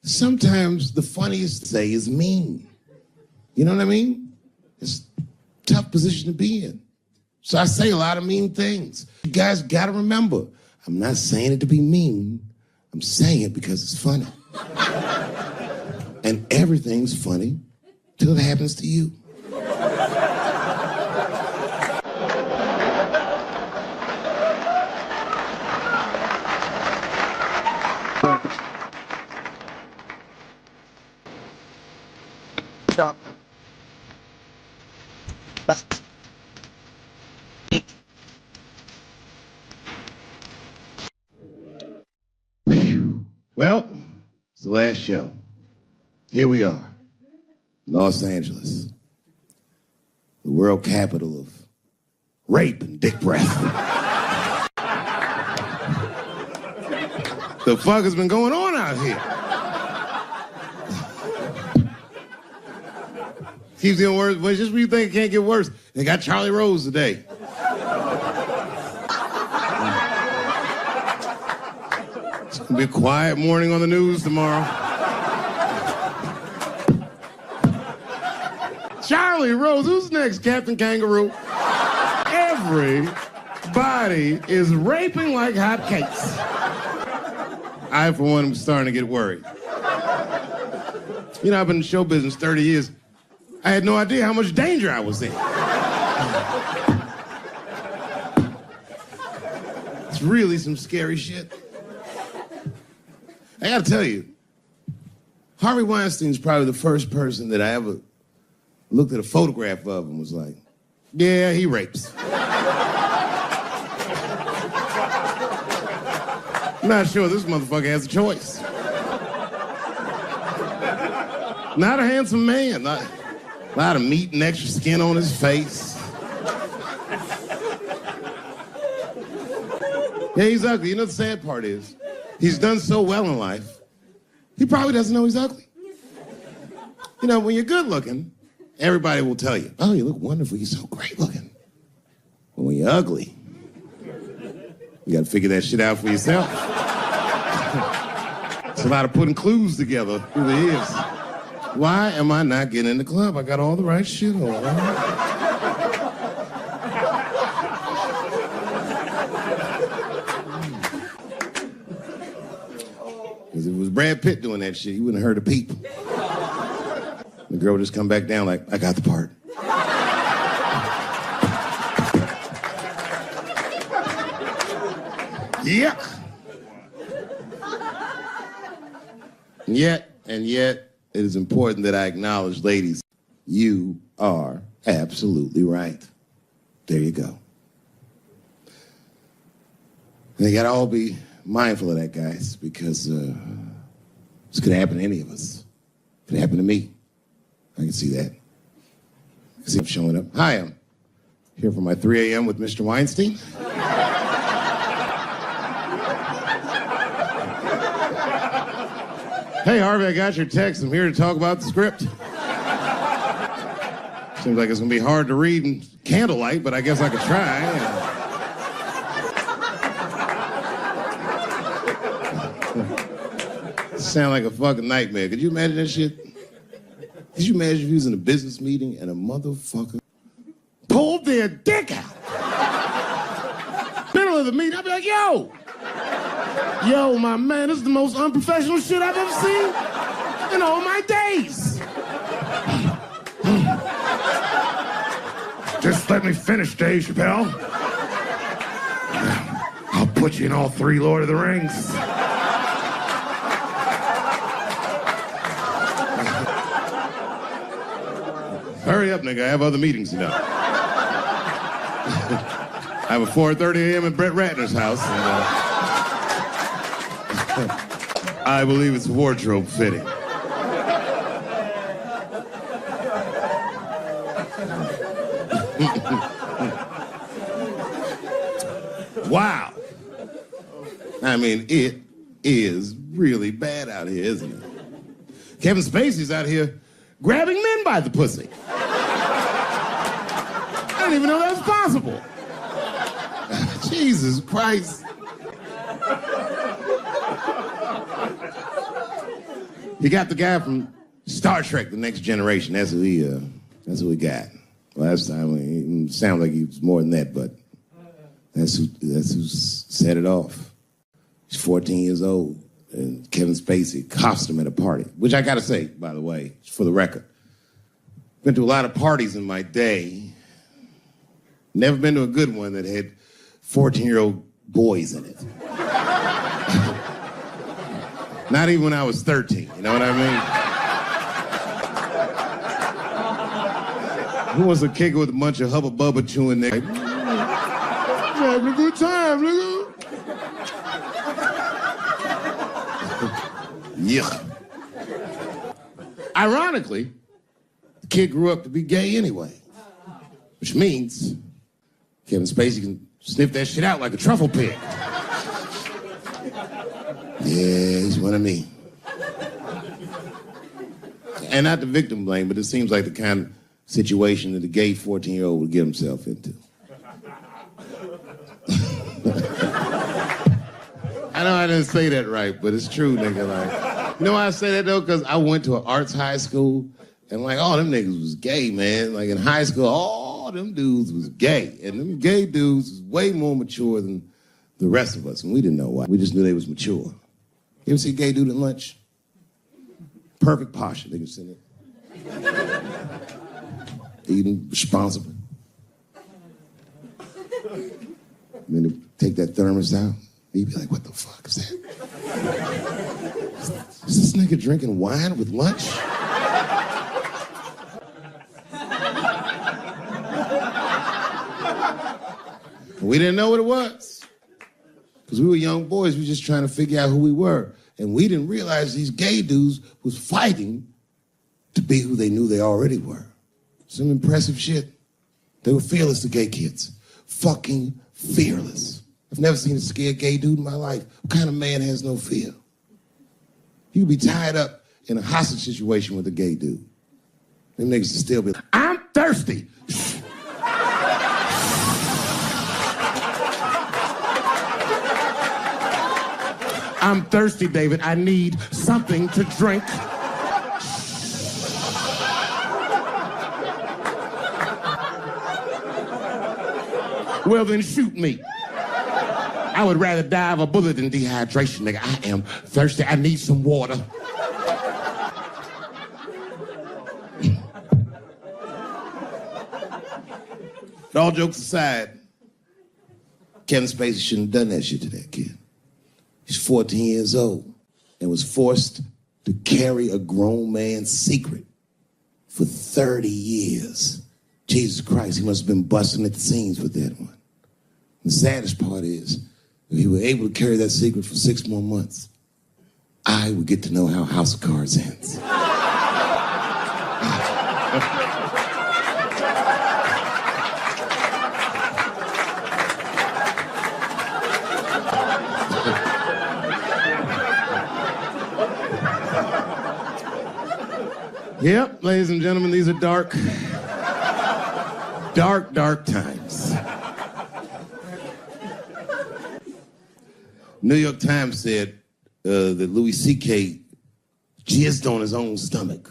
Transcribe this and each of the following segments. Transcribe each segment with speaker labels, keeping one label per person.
Speaker 1: Sometimes the funniest to say is mean. You know what I mean? It's a tough position to be in. So I say a lot of mean things. You guys gotta remember, I'm not saying it to be mean. I'm saying it because it's funny. And everything's funny till it happens to you.
Speaker 2: Stop.
Speaker 1: Well, it's the last show. Here we are, Los Angeles, the world capital of rape and dick breath. The fuck has been going on out here? Keeps getting worse, but just when you think it can't get worse, they got Charlie Rose today. It's gonna be a quiet morning on the news tomorrow. Charlie Rose, who's next? Captain Kangaroo? Everybody is raping like hotcakes. I, for one, am starting to get worried. You know, I've been in show business 30 years. I had no idea how much danger I was in. It's really some scary shit. I gotta tell you, Harvey Weinstein's probably the first person that I ever looked at a photograph of and was like, yeah, he rapes. I'm not sure this motherfucker has a choice. Not a handsome man. A lot of meat and extra skin on his face. Yeah, he's ugly. You know the sad part is, he's done so well in life, he probably doesn't know he's ugly. You know, when you're good looking, everybody will tell you, oh, you look wonderful, you're so great looking. But when you're ugly, you gotta figure that shit out for yourself. It's a lot of putting clues together through the years. Why am I not getting in the club? I got all the right shit on. Because if it was Brad Pitt doing that shit, you wouldn't have heard a peep. The girl would just come back down like, I got the part. Yuck. And yet, it is important that I acknowledge, ladies, you are absolutely right. There you go. And they gotta all be mindful of that, guys, because this could happen to any of us. It could happen to me. I can see that. I see him showing up. Hi, I'm here for my 3 a.m. with Mr. Weinstein. Hey, Harvey, I got your text. I'm here to talk about the script. Seems like it's going to be hard to read in candlelight, but I guess I could try. Sound like a fucking nightmare. Could you imagine that shit? Could you imagine if you was in a business meeting and a motherfucker pulled their dick out? Middle of the meeting, I'd be like, yo, my man, this is the most unprofessional shit I've ever seen in all my days. Just let me finish, Dave Chappelle. I'll put you in all 3 Lord of the Rings. Hurry up, nigga. I have other meetings, you know. I have a 4:30 a.m. at Brett Ratner's house. And, I believe it's wardrobe fitting. Wow. I mean, it is really bad out here, isn't it? Kevin Spacey's out here grabbing men by the pussy. I didn't even know that was possible. Jesus Christ. He got the guy from Star Trek, The Next Generation. That's who he got. Last time, it sounded like he was more than that, but that's who set it off. He's 14 years old, and Kevin Spacey cuffs him at a party, which I gotta say, by the way, for the record, been to a lot of parties in my day. Never been to a good one that had 14-year-old boys in it. Not even when I was 13, you know what I mean? Who wants to kick it with a bunch of Hubba Bubba chewing there? Like, having a good time, nigga. Yeah. Ironically, the kid grew up to be gay anyway, which means Kevin Spacey can sniff that shit out like a truffle pig. Yeah, he's one of me. And not the victim blame, but it seems like the kind of situation that a gay 14-year-old would get himself into. I know I didn't say that right, but it's true, nigga. Like, you know why I say that, though? Because I went to an arts high school, and, like, all them niggas was gay, man. Like, in high school, all them dudes was gay. And them gay dudes was way more mature than the rest of us, and we didn't know why. We just knew they was mature. You ever see a gay dude at lunch? Perfect posture, nigga sitting there. Eating responsibly. And then they take that thermos out. You'd be like, what the fuck is that? Is this nigga drinking wine with lunch? We didn't know what it was. Because we were young boys, we were just trying to figure out who we were. And we didn't realize these gay dudes was fighting to be who they knew they already were. Some impressive shit. They were fearless, the gay kids. Fucking fearless. I've never seen a scared gay dude in my life. What kind of man has no fear? You could be tied up in a hostage situation with a gay dude. Them niggas would still be like, I'm thirsty. I'm thirsty, David. I need something to drink. Well, then shoot me. I would rather die of a bullet than dehydration, nigga. I am thirsty. I need some water. But all jokes aside, Kevin Spacey shouldn't have done that shit to that kid. He's 14 years old and was forced to carry a grown man's secret for 30 years. Jesus Christ, he must have been busting at the seams with that one. The saddest part is, if he were able to carry that secret for 6 more months, I would get to know how House of Cards ends. Yep, ladies and gentlemen, these are dark times. New York Times said that Louis C.K. jizzed on his own stomach.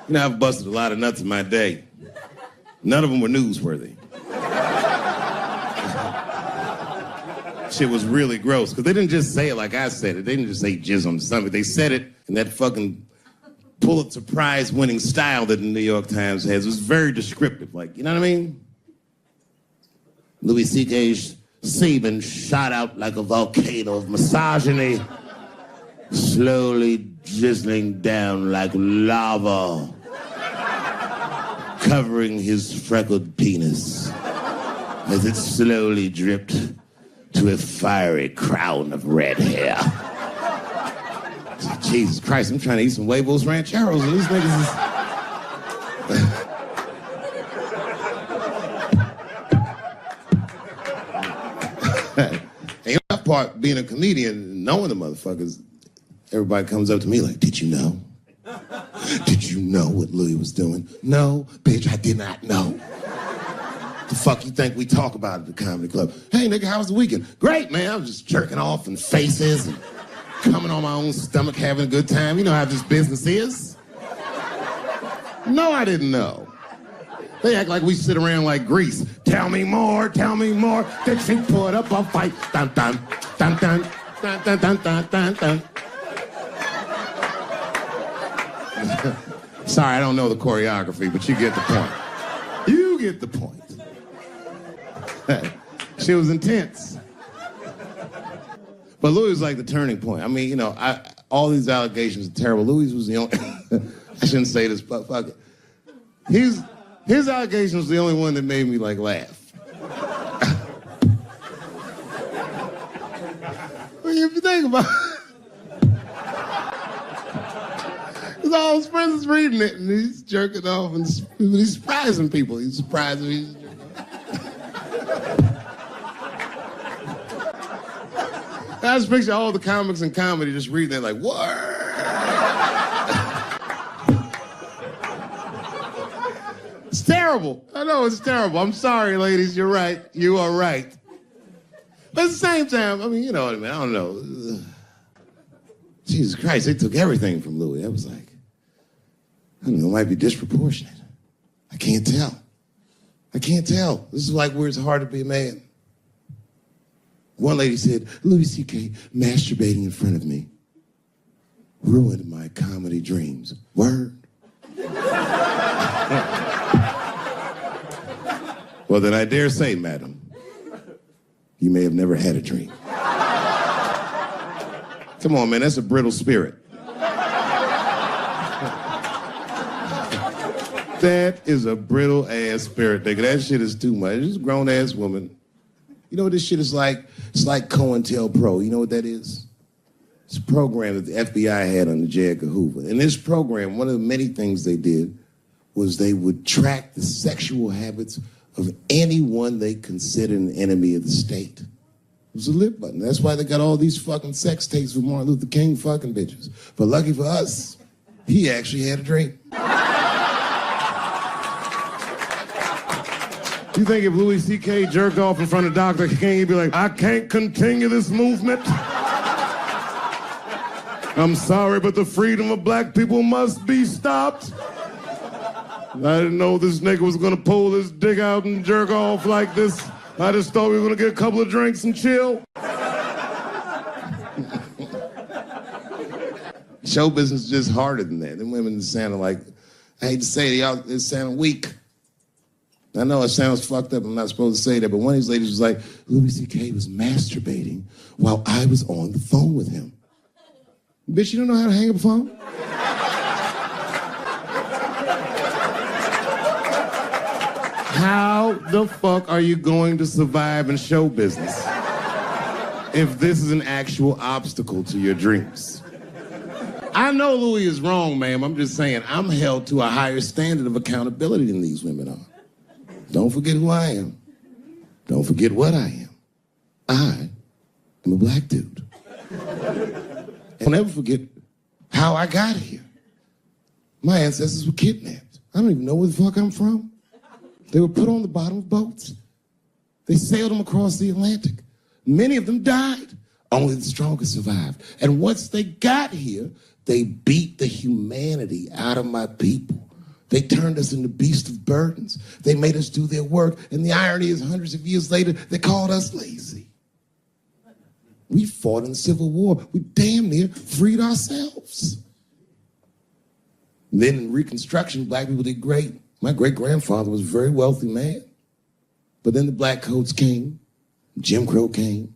Speaker 1: You know, I've busted a lot of nuts in my day. None of them were newsworthy. Shit was really gross, because they didn't just say it like I said it. They didn't just say jizz on the stomach. They said it in that fucking Pulitzer Prize-winning style that the New York Times has. It was very descriptive, like, you know what I mean? Louis C.K.'s semen shot out like a volcano of misogyny, slowly drizzling down like lava, covering his freckled penis as it slowly dripped to a fiery crown of red hair. Jesus Christ, I'm trying to eat some huevos rancheros, and these niggas is... And that part, being a comedian, knowing the motherfuckers, everybody comes up to me like, did you know? Did you know what Louis was doing? No, bitch, I did not know. The fuck you think we talk about at the comedy club? Hey, nigga, how was the weekend? Great, man. I was just jerking off in faces and coming on my own stomach, having a good time. You know how this business is. No, I didn't know. They act like we sit around like Grease. Tell me more, tell me more. Did she put up a fight? Dun, dun, dun, dun, dun, dun, dun, dun, dun, dun. Sorry, I don't know the choreography, but you get the point. You get the point. She was intense. But Louis was like the turning point. I mean, you know, all these allegations are terrible. Louis was the only... I shouldn't say this, but fuck it. His allegation was the only one that made me, like, laugh. I mean, if you think about it... Because all his friends is reading it, and he's jerking off, and he's surprising people. He's surprising me. I just picture all the comics in comedy just reading it like, what? It's terrible. I know it's terrible. I'm sorry, ladies. You're right. You are right. But at the same time, I mean, you know what I mean? I don't know. Jesus Christ, they took everything from Louis. I was like, I don't know, it might be disproportionate. I can't tell. I can't tell. This is like where it's hard to be a man. One lady said, Louis C.K. masturbating in front of me ruined my comedy dreams. Word. Well, then I dare say, madam, you may have never had a dream. Come on, man, that's a brittle spirit. That is a brittle-ass spirit, nigga. That shit is too much. This grown-ass woman. You know what this shit is like? It's like COINTELPRO. You know what that is? It's a program that the FBI had under J. Edgar Hoover. In this program, one of the many things they did was they would track the sexual habits of anyone they considered an enemy of the state. It was a lit button. That's why they got all these fucking sex tapes with Martin Luther King fucking bitches. But lucky for us, he actually had a dream. You think if Louis C.K. jerked off in front of Dr. King, he'd be like, I can't continue this movement? I'm sorry, but the freedom of black people must be stopped. I didn't know this nigga was gonna pull his dick out and jerk off like this. I just thought we were gonna get a couple of drinks and chill. Show business is just harder than that. Them women sounded like, I hate to say it, y'all, it sounded weak. I know it sounds fucked up, I'm not supposed to say that, but one of these ladies was like, Louis C.K. was masturbating while I was on the phone with him. Bitch, you don't know how to hang up a phone? How the fuck are you going to survive in show business if this is an actual obstacle to your dreams? I know Louis is wrong, ma'am. I'm just saying I'm held to a higher standard of accountability than these women are. Don't forget who I am. Don't forget what I am. I am a black dude. And never forget how I got here. My ancestors were kidnapped. I don't even know where the fuck I'm from. They were put on the bottom of boats. They sailed them across the Atlantic. Many of them died. Only the strongest survived. And once they got here, they beat the humanity out of my people. They turned us into beasts of burdens. They made us do their work. And the irony is, hundreds of years later, they called us lazy. We fought in the Civil War. We damn near freed ourselves. And then in Reconstruction, black people did great. My great-grandfather was a very wealthy man. But then the black codes came, Jim Crow came,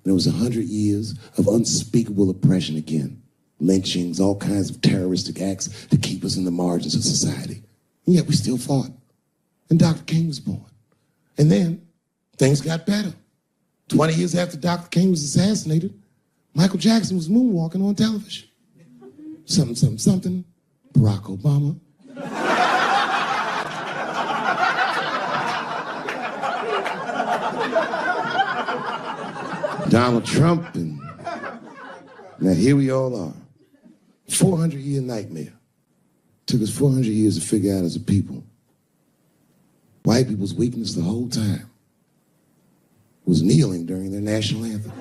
Speaker 1: and it was 100 years of unspeakable oppression again. Lynchings, all kinds of terroristic acts to keep us in the margins of society. And yet we still fought. And Dr. King was born. And then things got better. 20 years after Dr. King was assassinated, Michael Jackson was moonwalking on television. Something, something, something, Barack Obama. Donald Trump, and now here we all are. 400-year nightmare. Took us 400 years to figure out as a people. White people's weakness the whole time was kneeling during their national anthem.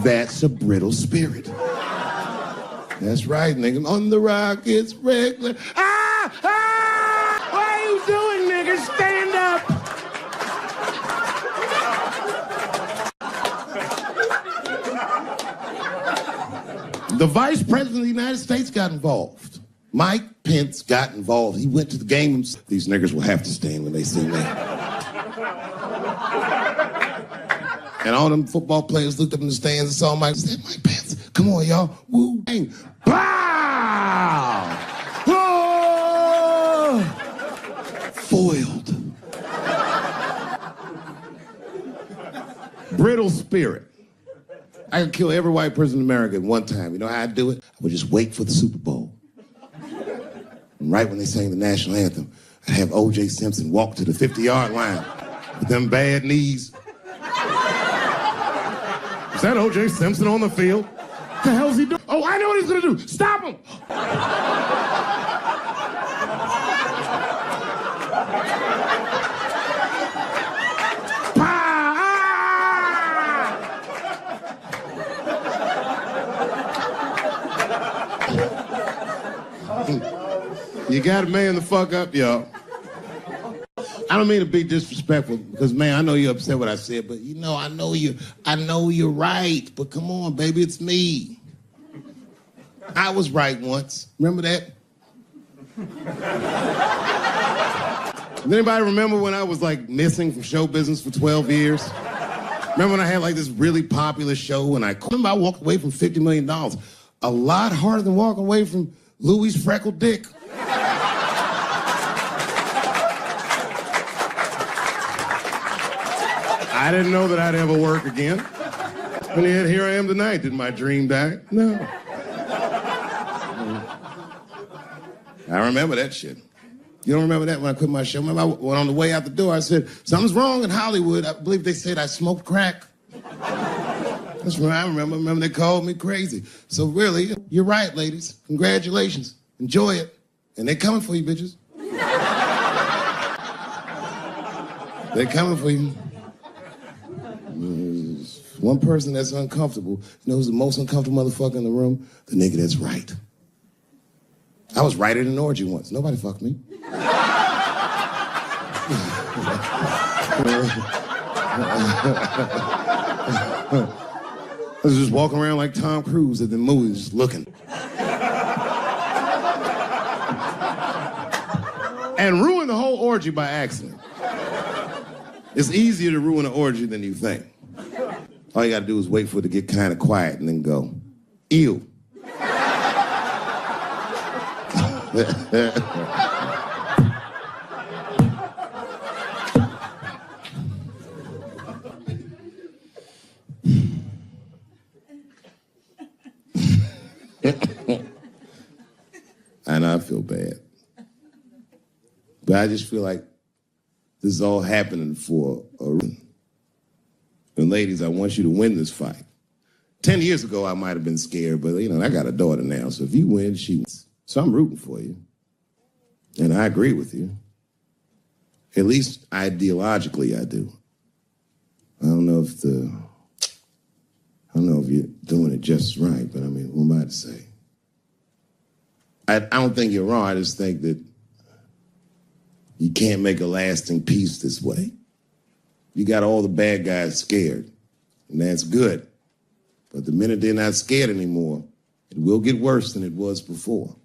Speaker 1: That's a brittle spirit. That's right, nigga. On the rock, it's regular. Ah! Ah! What are you doing, nigga? Stand up! The Vice President of the United States got involved. Mike Pence got involved. He went to the game. These niggers will have to stand when they see me. And all them football players looked up in the stands and saw Mike and said, Mike Pence, come on, y'all. Woo, bang. Pow! Oh! Foiled. Brittle spirit. I could kill every white person in America at one time. You know how I'd do it? I would just wait for the Super Bowl. And right when they sang the national anthem, I'd have O.J. Simpson walk to the 50-yard line with them bad knees. Is that O.J. Simpson on the field? What the hell's he doing? Oh, I know what he's gonna do. Stop him! You gotta man the fuck up, y'all. I don't mean to be disrespectful, because, man, I know you're upset what I said, but, you know, I know you're right, but come on, baby, it's me. I was right once. Remember that? Does anybody remember when I was, like, missing from show business for 12 years? Remember when I had, like, this really popular show, and I walked away from $50 million. A lot harder than walking away from Louis' freckled dick. I didn't know that I'd ever work again. And yet here I am tonight. Did my dream die? No. I remember that shit. You don't remember that when I quit my show? Remember when on the way out the door I said, something's wrong in Hollywood. I believe they said I smoked crack. That's what I remember. Remember they called me crazy. So really, you're right, ladies. Congratulations. Enjoy it. And they're coming for you, bitches. They're coming for you. One person that's uncomfortable. You know who's the most uncomfortable motherfucker in the room? The nigga that's right. I was right at an orgy once. Nobody fucked me. I was just walking around like Tom Cruise at the movies, just looking. And ruin the whole orgy by accident. It's easier to ruin an orgy than you think. All you gotta do is wait for it to get kind of quiet and then go, ew. I know I feel bad. But I just feel like this is all happening for a reason. And ladies, I want you to win this fight. 10 years ago, I might have been scared, but, you know, I got a daughter now, so if you win, she wins. So I'm rooting for you. And I agree with you. At least ideologically, I do. I don't know if you're doing it just right, but I mean, who am I to say? I don't think you're wrong. I just think that you can't make a lasting peace this way. You got all the bad guys scared, and that's good. But the minute they're not scared anymore, it will get worse than it was before.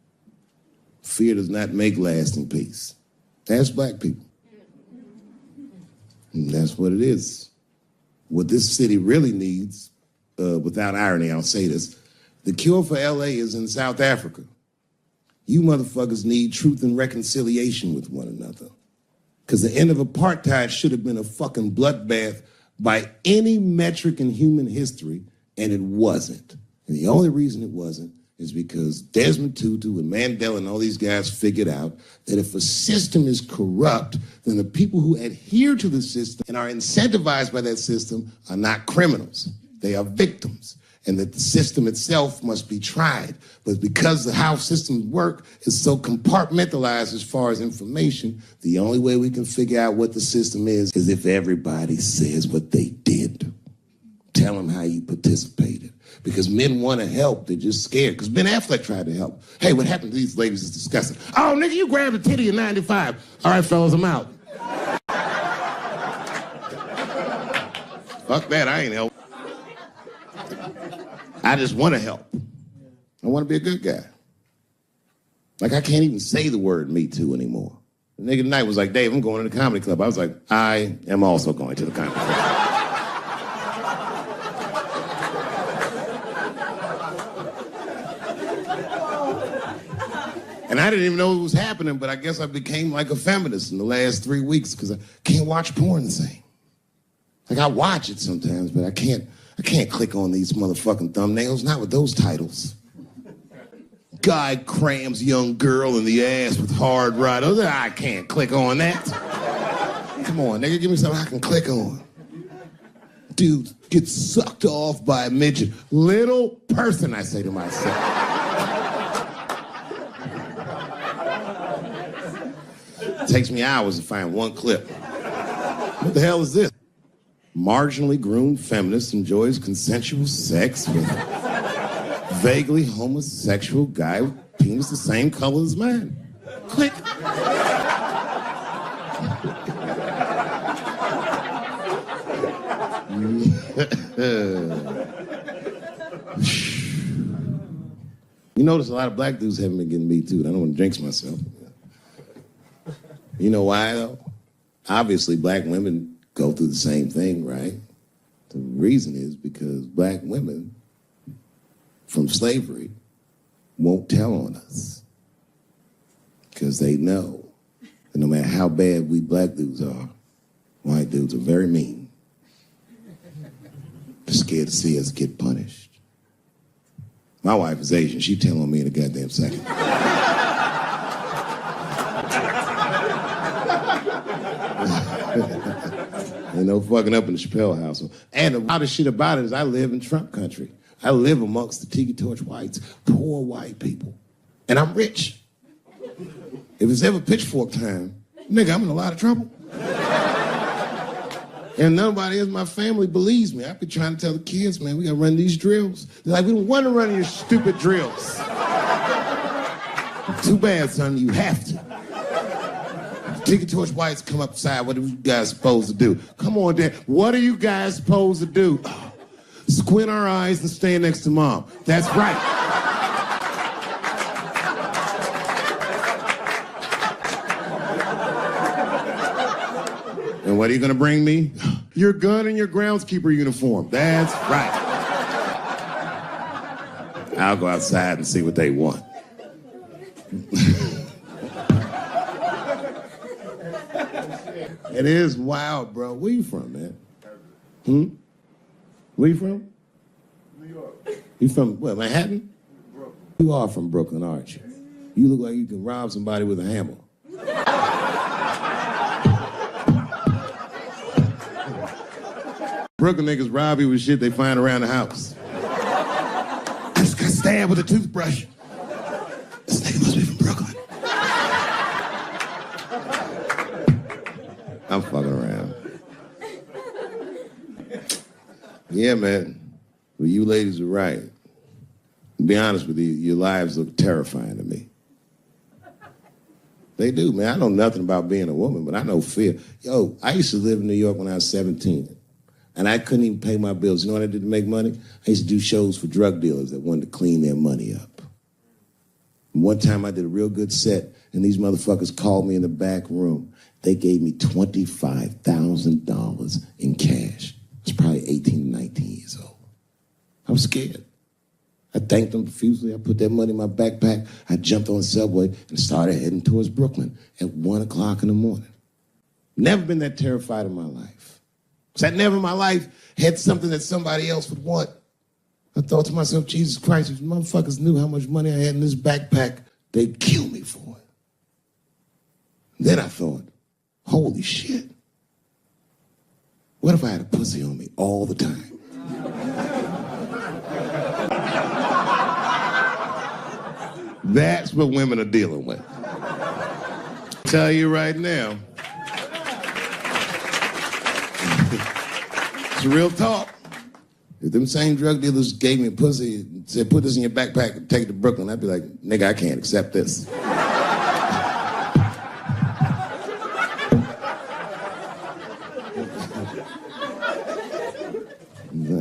Speaker 1: Fear does not make lasting peace. Ask black people. And that's what it is. What this city really needs, without irony, I'll say this, the cure for LA is in South Africa. You motherfuckers need truth and reconciliation with one another. Because the end of apartheid should have been a fucking bloodbath by any metric in human history, and it wasn't. And the only reason it wasn't is because Desmond Tutu and Mandela and all these guys figured out that if a system is corrupt, then the people who adhere to the system and are incentivized by that system are not criminals. They are victims. and that the system itself must be tried. But because the how systems work is so compartmentalized as far as information, the only way we can figure out what the system is if everybody says what they did. Tell them how you participated. Because men want to help, they're just scared. Because Ben Affleck tried to help. Hey, what happened to these ladies is disgusting. Oh, nigga, you grabbed a titty in 95. All right, fellas, I'm out. Fuck that, I ain't help. I just want to help. I want to be a good guy. Like, I can't even say the word Me Too anymore. The nigga tonight was like, Dave, I'm going to the comedy club. I was like, I am also going to the comedy club. And I didn't even know it was happening, but I guess I became like a feminist in the last 3 weeks because I can't watch porn the same. Like, I watch it sometimes, but I can't click on these motherfucking thumbnails, not with those titles. Guy crams young girl in the ass with hard right. I can't click on that. Come on, nigga, give me something I can click on. Dude gets sucked off by a midget. Little person, I say to myself. It takes me hours to find one clip. What the hell is this? Marginally groomed feminist enjoys consensual sex with a vaguely homosexual guy with penis the same color as mine. Click. You notice a lot of black dudes haven't been getting Me Too. I don't want to jinx myself. You know why, though? Obviously, black women go through the same thing, right? The reason is because black women from slavery won't tell on us. Because they know that no matter how bad we black dudes are, white dudes are very mean. They're scared to see us get punished. My wife is Asian. She'd tell on me in a goddamn second. Ain't no fucking up in the Chappelle household. And the wildest shit about it is I live in Trump country. I live amongst the Tiki Torch whites, poor white people. And I'm rich. If it's ever pitchfork time, nigga, I'm in a lot of trouble. And nobody in my family believes me. I've been trying to tell the kids, man, we gotta run these drills. They're like, we don't want to run your stupid drills. Too bad, son, you have to. Tiki Torch whites come upside, what are you guys supposed to do? Come on, Dad, what are you guys supposed to do? Squint our eyes and stand next to Mom. That's right. And what are you gonna bring me? Your gun and your groundskeeper uniform. That's right. I'll go outside and see what they want. It is wild, bro. Where you from, man? Where you from?
Speaker 3: New York.
Speaker 1: You from, what, Manhattan?
Speaker 3: Brooklyn.
Speaker 1: You are from Brooklyn, aren't you? You look like you can rob somebody with a hammer. Brooklyn niggas rob you with shit they find around the house. I just got stabbed with a toothbrush. This nigga must be from Brooklyn. I'm fucking around. Yeah, man. Well, you ladies are right. To be honest with you, your lives look terrifying to me. They do, man. I know nothing about being a woman, but I know fear. Yo, I used to live in New York when I was 17, and I couldn't even pay my bills. You know what I did to make money? I used to do shows for drug dealers that wanted to clean their money up. And one time I did a real good set, and these motherfuckers called me in the back room. They gave me $25,000 in cash. I was probably 18, 19 years old. I was scared. I thanked them profusely. I put that money in my backpack. I jumped on the subway and started heading towards Brooklyn at 1 o'clock in the morning. Never been that terrified in my life. Because I never in my life had something that somebody else would want. I thought to myself, Jesus Christ, if motherfuckers knew how much money I had in this backpack, they'd kill me for it. Then I thought, holy shit. What if I had a pussy on me all the time? That's what women are dealing with. Tell you right now. It's real talk. If them same drug dealers gave me pussy and said, put this in your backpack and take it to Brooklyn, I'd be like, nigga, I can't accept this.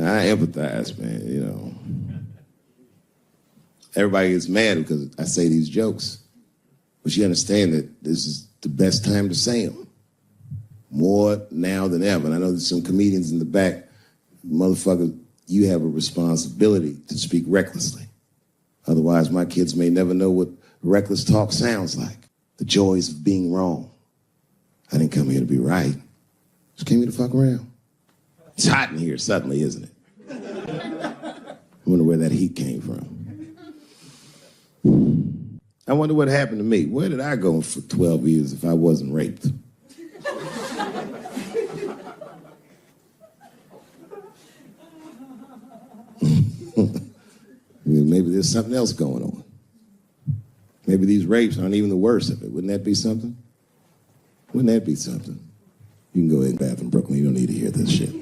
Speaker 1: I empathize, man, you know. Everybody gets mad because I say these jokes. But you understand that this is the best time to say them. More now than ever. And I know there's some comedians in the back. Motherfucker, you have a responsibility to speak recklessly. Otherwise, my kids may never know what reckless talk sounds like. The joys of being wrong. I didn't come here to be right. Just came here to fuck around. It's hot in here suddenly, isn't it? I wonder where that heat came from. I wonder what happened to me. Where did I go for 12 years if I wasn't raped? Maybe there's something else going on. Maybe these rapes aren't even the worst of it. Wouldn't that be something? Wouldn't that be something? You can go ahead and bath in Brooklyn. You don't need to hear this shit.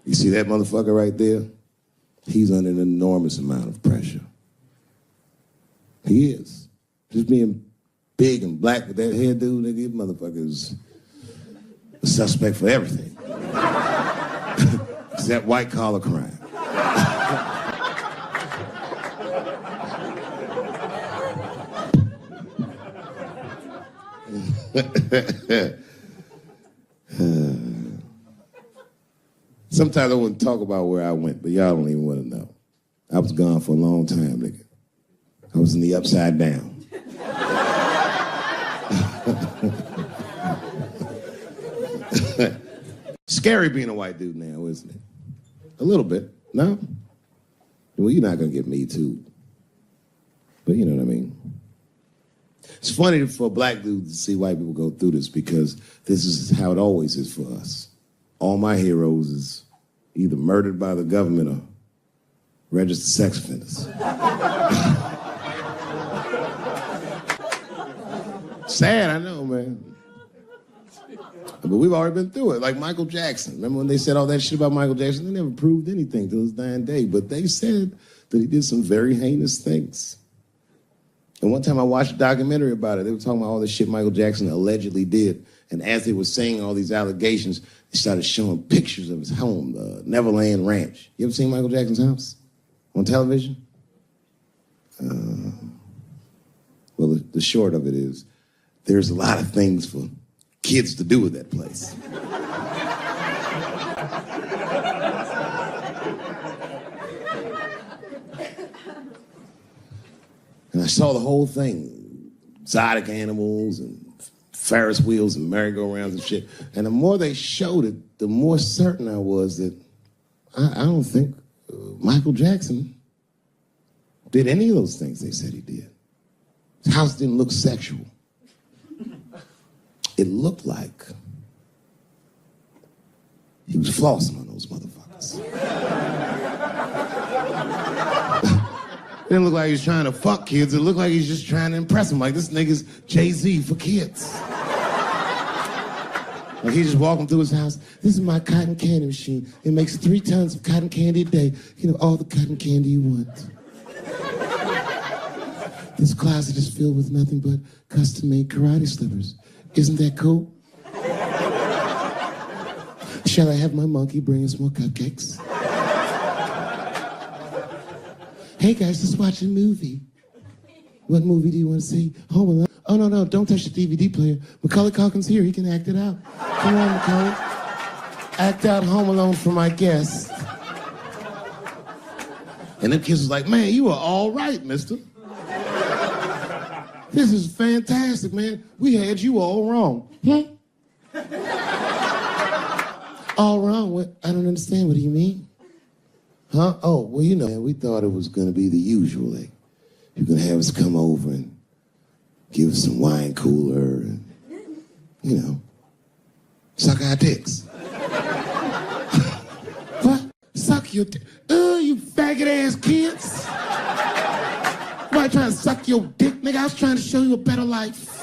Speaker 1: You see that motherfucker right there? He's under an enormous amount of pressure. He is. Just being big and black with that hairdo, nigga, you motherfucker's a suspect for everything. Except white-collar crime. Sometimes I wouldn't talk about where I went, but y'all don't even want to know. I was gone for a long time, nigga. I was in the upside down. Scary being a white dude now, isn't it? A little bit, no? Well, you're not going to get me too. But you know what I mean. It's funny for a black dude to see white people go through this because this is how it always is for us. All my heroes is either murdered by the government or registered sex offenders. Sad, I know, man. But we've already been through it, like Michael Jackson. Remember when they said all that shit about Michael Jackson? They never proved anything till his dying day, but they said that he did some very heinous things. And one time I watched a documentary about it. They were talking about all the shit Michael Jackson allegedly did. And as they were saying all these allegations, they started showing pictures of his home, the Neverland Ranch. You ever seen Michael Jackson's house on television? Well, the short of it is, there's a lot of things for kids to do with that place. And I saw the whole thing, exotic animals and Ferris wheels and merry-go-rounds and shit. And the more they showed it, the more certain I was that I don't think Michael Jackson did any of those things they said he did. His house didn't look sexual. It looked like he was flossing on those motherfuckers. It didn't look like he was trying to fuck kids. It looked like he's just trying to impress them. Like, this nigga's Jay-Z for kids. Like, he's just walking through his house. This is my cotton candy machine. It makes 3 tons of cotton candy a day. You know, all the cotton candy you want. This closet is filled with nothing but custom-made karate slippers. Isn't that cool? Shall I have my monkey bring us more cupcakes? Hey guys, let's watch a movie. What movie do you want to see? Home Alone? Oh, no, don't touch the DVD player. Macaulay Culkin's here, he can act it out. Come on, Macaulay. Act out Home Alone for my guests. And them kids was like, man, you are all right, mister. This is fantastic, man. We had you all wrong. All wrong? What? I don't understand. What do you mean? Huh? Oh, well, you know, we thought it was going to be the usual. Like, you're going to have us come over and give us some wine cooler and, you know, suck our dicks. What? Suck your dick? Oh, faggot ass kids. Nobody trying to suck your dick, nigga. I was trying to show you a better life.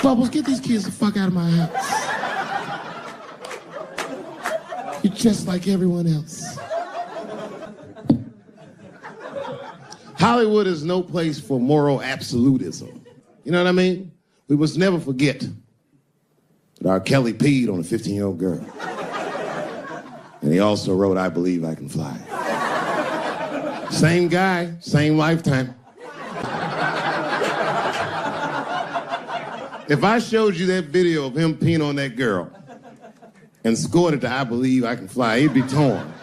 Speaker 1: Bubbles, get these kids the fuck out of my house. You're just like everyone else. Hollywood is no place for moral absolutism. You know what I mean? We must never forget that R. Kelly peed on a 15-year-old girl. And he also wrote, I Believe I Can Fly. Same guy, same lifetime. If I showed you that video of him peeing on that girl and scored it to I Believe I Can Fly, he'd be torn.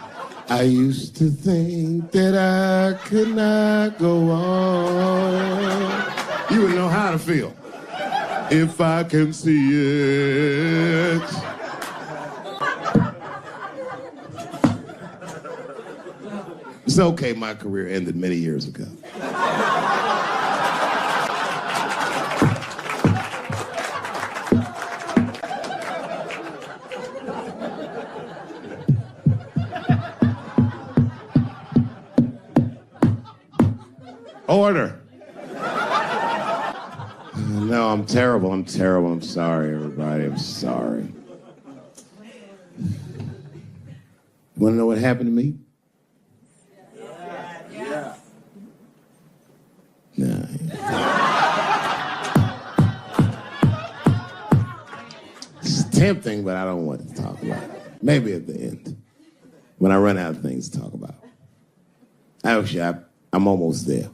Speaker 1: I used to think that I could not go on. You would know how to feel. If I can see it. It's okay, my career ended many years ago. Order. No, I'm terrible. I'm sorry, everybody. I'm sorry. You want to know what happened to me? Yeah. Nah. It's tempting, but I don't want to talk about it. Maybe at the end, when I run out of things to talk about. Actually, I'm almost there.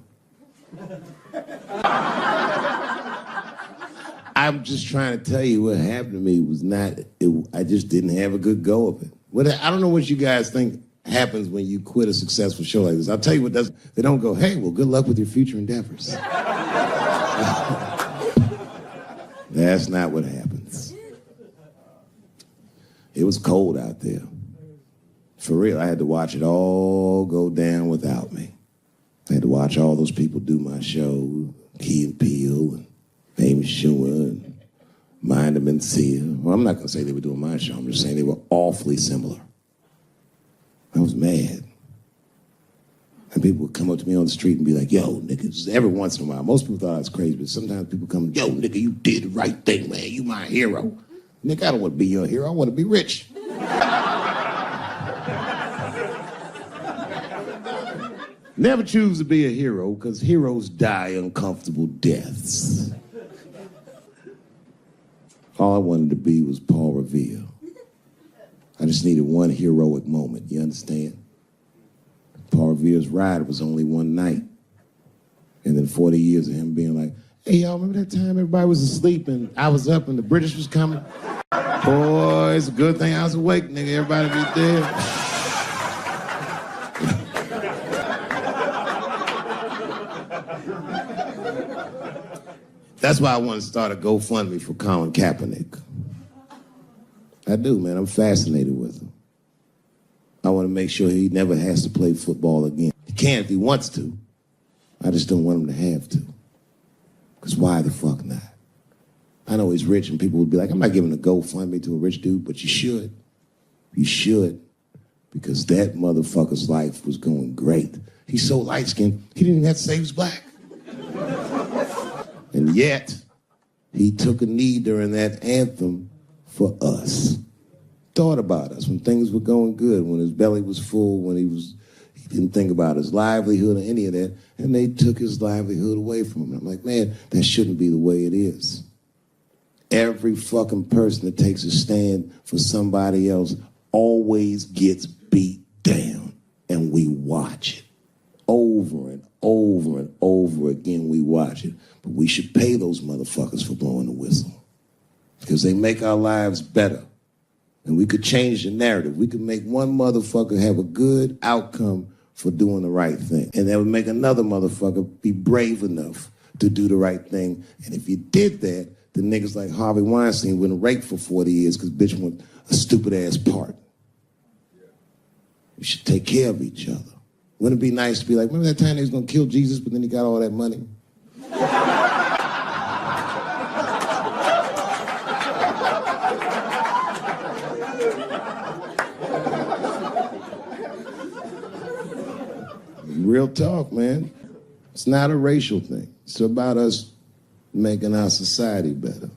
Speaker 1: I'm just trying to tell you what happened to me was I just didn't have a good go of it. I don't know what you guys think happens when you quit a successful show like this. I'll tell you what does. They don't go, hey, well, good luck with your future endeavors. That's not what happens. It was cold out there. For real, I had to watch it all go down without me. I had to watch all those people do my show, Key and Peele and Amy Schumer and Mind and Sia. Well, I'm not going to say they were doing my show. I'm just saying they were awfully similar. I was mad. And people would come up to me on the street and be like, yo, nigga, just every once in a while. Most people thought I was crazy, but sometimes people come, yo, nigga, you did the right thing, man. You my hero. Nigga, I don't want to be your hero. I want to be rich. Never choose to be a hero, because heroes die uncomfortable deaths. All I wanted to be was Paul Revere. I just needed one heroic moment, you understand? Paul Revere's ride was only one night. And then 40 years of him being like, hey, y'all, remember that time everybody was asleep and I was up and the British was coming? Boy, it's a good thing I was awake, nigga. Everybody be dead. That's why I want to start a GoFundMe for Colin Kaepernick. I do, man. I'm fascinated with him. I want to make sure he never has to play football again. He can if he wants to. I just don't want him to have to. Because why the fuck not? I know he's rich and people would be like, I'm not giving a GoFundMe to a rich dude, but you should. You should. Because that motherfucker's life was going great. He's so light-skinned, he didn't even have to say he was black. And yet, he took a knee during that anthem for us. Thought about us when things were going good, when his belly was full, when he didn't think about his livelihood or any of that, and they took his livelihood away from him. I'm like, man, that shouldn't be the way it is. Every fucking person that takes a stand for somebody else always gets beat down, and we watch it. Over and over and over again, we watch it. But we should pay those motherfuckers for blowing the whistle. Because they make our lives better. And we could change the narrative. We could make one motherfucker have a good outcome for doing the right thing. And that would make another motherfucker be brave enough to do the right thing. And if you did that, the niggas like Harvey Weinstein wouldn't rape for 40 years because bitch want a stupid-ass part. We should take care of each other. Wouldn't it be nice to be like, remember that time they was going to kill Jesus, but then he got all that money? real talk, man. It's not a racial thing. It's about us making our society better.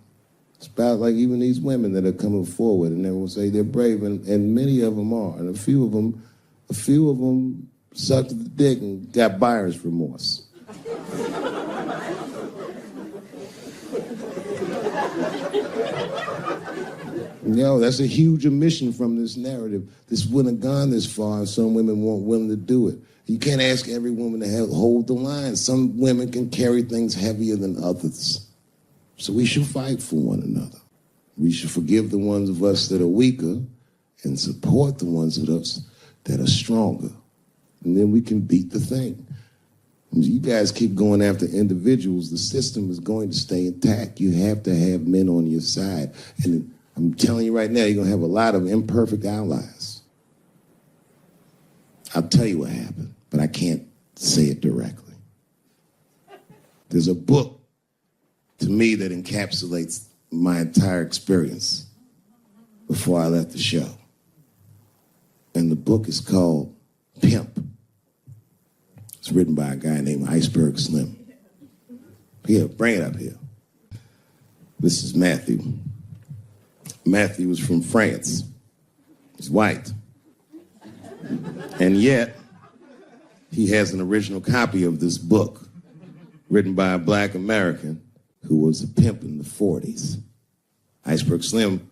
Speaker 1: It's about like even these women that are coming forward and everyone say they're brave, and many of them are. And a few of them sucked the dick and got buyer's remorse. That's a huge omission from this narrative. This wouldn't have gone this far if some women weren't willing to do it. You can't ask every woman to hold the line. Some women can carry things heavier than others. So we should fight for one another. We should forgive the ones of us that are weaker and support the ones of us that are stronger. And then we can beat the thing. You guys keep going after individuals, the system is going to stay intact. You have to have men on your side. And I'm telling you right now, you're going to have a lot of imperfect allies. I'll tell you what happened, but I can't say it directly. There's a book to me that encapsulates my entire experience before I left the show. And the book is called Pimp. It's written by a guy named Iceberg Slim. Here, bring it up here. This is Matthew. Matthew is from France. He's white. And yet, he has an original copy of this book written by a black American who was a pimp in the 40s. Iceberg Slim,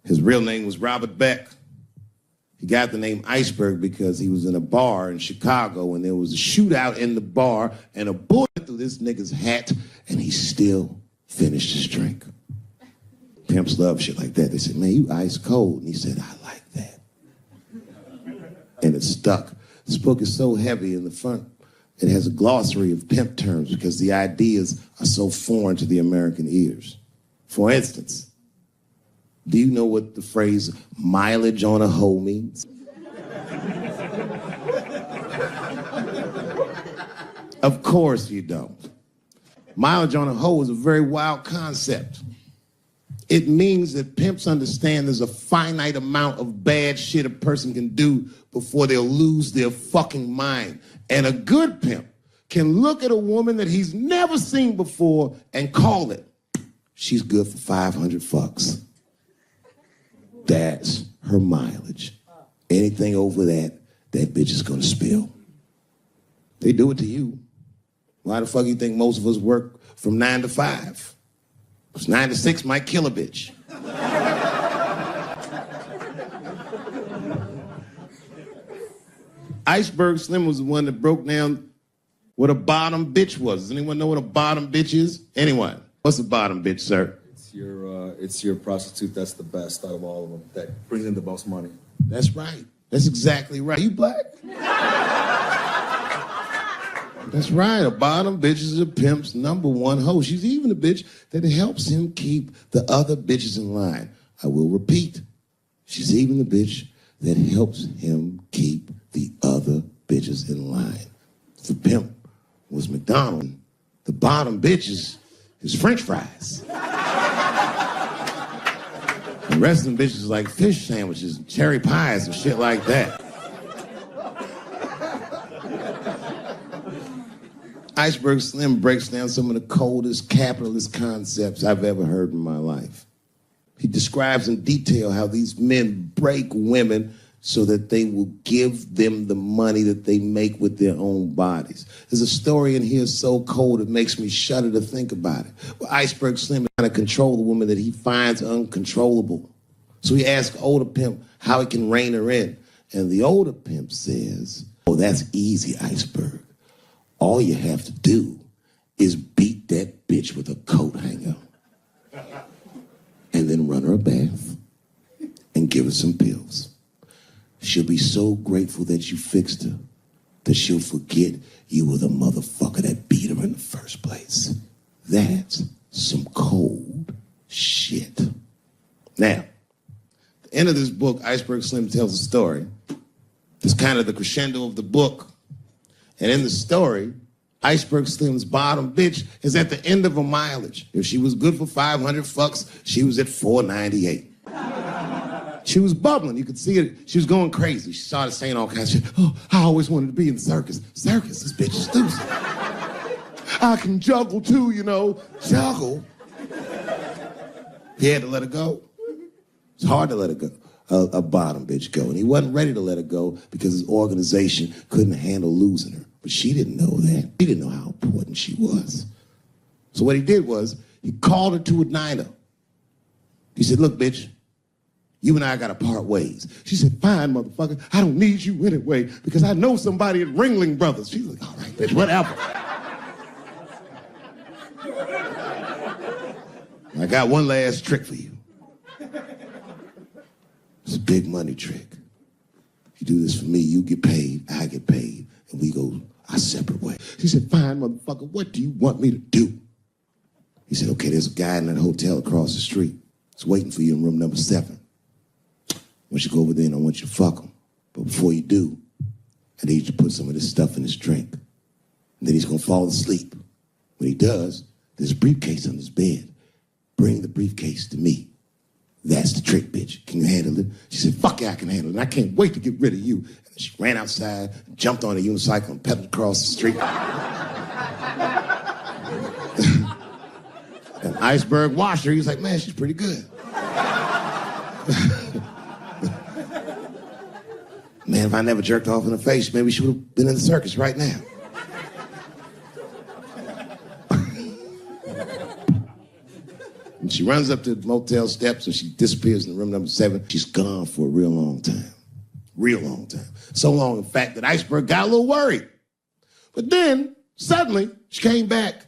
Speaker 1: his real name was Robert Beck. He got the name Iceberg because he was in a bar in Chicago and there was a shootout in the bar and a bullet through this nigga's hat and he still finished his drink. Pimps love shit like that. They said, man, you ice cold. And he said, I like that. And it stuck. This book is so heavy in the front. It has a glossary of pimp terms because the ideas are so foreign to the American ears. For instance, do you know what the phrase mileage on a hoe means? Of course you don't. Mileage on a hoe is a very wild concept. It means that pimps understand there's a finite amount of bad shit a person can do before they'll lose their fucking mind. And a good pimp can look at a woman that he's never seen before and call it, she's good for 500 fucks. That's her mileage. Anything over that, that bitch is gonna spill. They do it to you. Why the fuck you think most of us work from 9 to 5? Because 9 to 6 might kill a bitch. Iceberg Slim was the one that broke down what a bottom bitch was. Does anyone know what a bottom bitch is? Anyone? What's a bottom bitch, sir?
Speaker 3: It's your prostitute that's the best out of all of them, that brings in the most money.
Speaker 1: That's right. That's exactly right. You black? That's right. A bottom bitch is a pimp's number one hoe. She's even a bitch that helps him keep the other bitches in line. I will repeat. She's even the bitch that helps him keep the other bitches in line. The pimp was McDonald's. The bottom bitch is French fries. The rest of them bitches is like fish sandwiches and cherry pies and shit like that. Iceberg Slim breaks down some of the coldest capitalist concepts I've ever heard in my life. He describes in detail how these men break women so that they will give them the money that they make with their own bodies. There's a story in here so cold it makes me shudder to think about it. Well, Iceberg Slim is trying to control the woman that he finds uncontrollable. So he asks older pimp how he can rein her in. And the older pimp says, oh, that's easy, Iceberg. All you have to do is beat that bitch with a coat hanger and then run her a bath and give her some pills. She'll be so grateful that you fixed her that she'll forget you were the motherfucker that beat her in the first place. That's some cold shit. Now, at the end of this book, Iceberg Slim tells a story. It's kind of the crescendo of the book. And in the story, Iceberg Slim's bottom bitch is at the end of her mileage. If she was good for 500 fucks, she was at 498. She was bubbling. You could see it. She was going crazy. She started saying all kinds of shit. Oh, I always wanted to be in the circus. Circus, this bitch is loose. I can juggle too, you know. Juggle? He had to let her go. It's hard to let her go. A bottom bitch go. And he wasn't ready to let her go because his organization couldn't handle losing her. But she didn't know that. He didn't know how important she was. So what he did was, he called her to a diner. He said, look, bitch, you and I gotta part ways. She said, fine, motherfucker, I don't need you anyway because I know somebody at Ringling Brothers. She's like, all right, bitch, whatever. I got one last trick for you. It's a big money trick. You do this for me, you get paid, I get paid, and we go our separate way. She said, fine, motherfucker, what do you want me to do? He said, okay, there's a guy in that hotel across the street. He's waiting for you in room number 7. I want you to go over there and I want you to fuck him. But before you do, I need you to put some of this stuff in his drink. And then he's gonna fall asleep. When he does, there's a briefcase on his bed. Bring the briefcase to me. That's the trick, bitch. Can you handle it? She said, fuck yeah, I can handle it. And I can't wait to get rid of you. And she ran outside, jumped on a unicycle and pedaled across the street. An iceberg washed her. He was like, man, she's pretty good. Man, if I never jerked off in her face, maybe she would have been in the circus right now. And she runs up to the motel steps and she disappears in room number 7. She's gone for a real long time. Real long time. So long, in fact, that Iceberg got a little worried. But then, suddenly, she came back.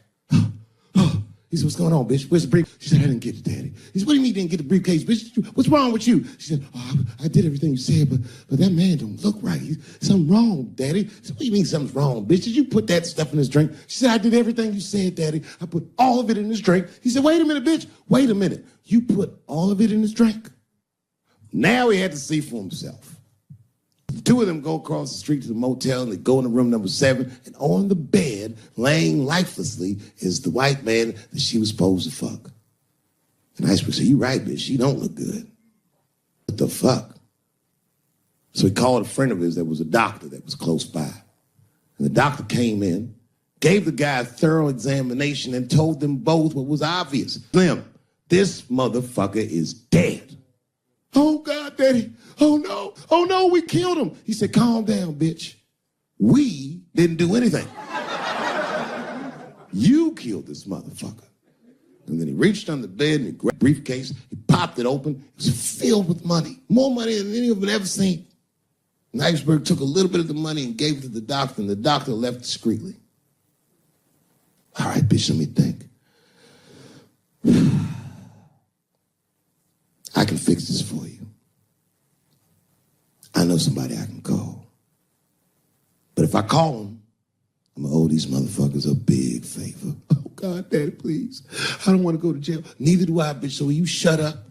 Speaker 1: He said, what's going on, bitch? Where's the brief? She said, I didn't get it, Daddy. He said, what do you mean you didn't get the briefcase, bitch? What's wrong with you? She said, oh, I did everything you said, but that man don't look right. Something wrong, Daddy. He said, what do you mean something's wrong, bitch? Did you put that stuff in his drink? She said, I did everything you said, Daddy. I put all of it in his drink. He said, wait a minute, bitch. Wait a minute. You put all of it in his drink? Now he had to see for himself. The two of them go across the street to the motel and they go into room number 7, and on the bed, laying lifelessly, is the white man that she was supposed to fuck. And Iceberg said, you right, bitch, she don't look good. What the fuck? So he called a friend of his that was a doctor that was close by. And the doctor came in, gave the guy a thorough examination and told them both what was obvious. Slim, this motherfucker is dead. Oh, God, Daddy. Oh no, we killed him. He said, calm down, bitch. We didn't do anything. You killed this motherfucker. And then he reached under the bed and he grabbed a briefcase. He popped it open. It was filled with money. More money than any of them had ever seen. And Iceberg took a little bit of the money and gave it to the doctor, and the doctor left discreetly. All right, bitch, let me think. I can fix this for you. I know somebody I can call. But if I call him, I'm gonna owe these motherfuckers a big favor. Oh, God, Daddy, please. I don't want to go to jail. Neither do I, bitch, so will you shut up?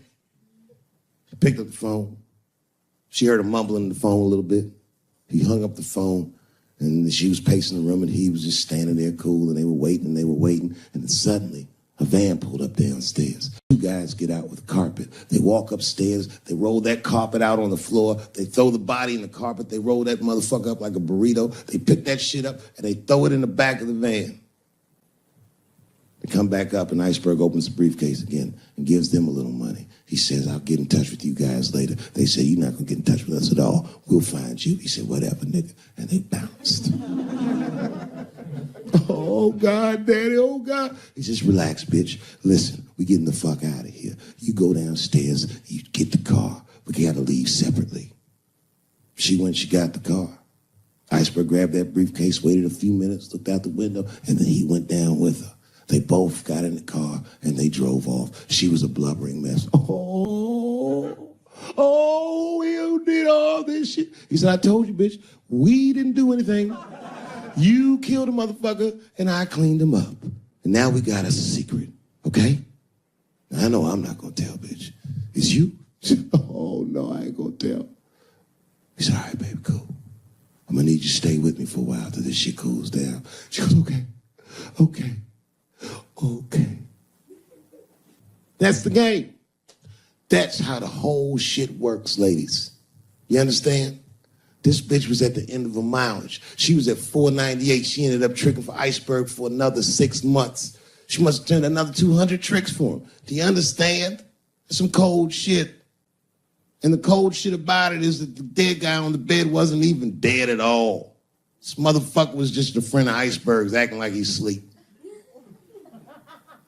Speaker 1: He picked up the phone. She heard him mumbling on the phone a little bit. He hung up the phone, and she was pacing the room, and he was just standing there cool, and they were waiting, and then suddenly, a van pulled up downstairs. Two guys get out with carpet. They walk upstairs. They roll that carpet out on the floor. They throw the body in the carpet. They roll that motherfucker up like a burrito. They pick that shit up and they throw it in the back of the van. They come back up and Iceberg opens the briefcase again and gives them a little money. He says, I'll get in touch with you guys later. They say, you're not going to get in touch with us at all. We'll find you. He said, whatever, nigga. And they bounced. Oh, God, Daddy, oh, God. He says, relax, bitch. Listen, we getting the fuck out of here. You go downstairs, you get the car. We got to leave separately. She went, she got the car. Iceberg grabbed that briefcase, waited a few minutes, looked out the window, and then he went down with her. They both got in the car, and they drove off. She was a blubbering mess. Oh, you did all this shit. He said, I told you, bitch, we didn't do anything. You killed a motherfucker, and I cleaned him up. And now we got us a secret, okay? Now, I know I'm not gonna tell, bitch. It's you? Oh, no, I ain't gonna tell. He said, all right, baby, cool. I'm gonna need you to stay with me for a while till this shit cools down. She goes, okay. That's the game. That's how the whole shit works, ladies. You understand? This bitch was at the end of her mileage. She was at 498. She ended up tricking for Iceberg for another 6 months. She must have turned another 200 tricks for him. Do you understand? That's some cold shit. And the cold shit about it is that the dead guy on the bed wasn't even dead at all. This motherfucker was just a friend of Iceberg's acting like he's asleep.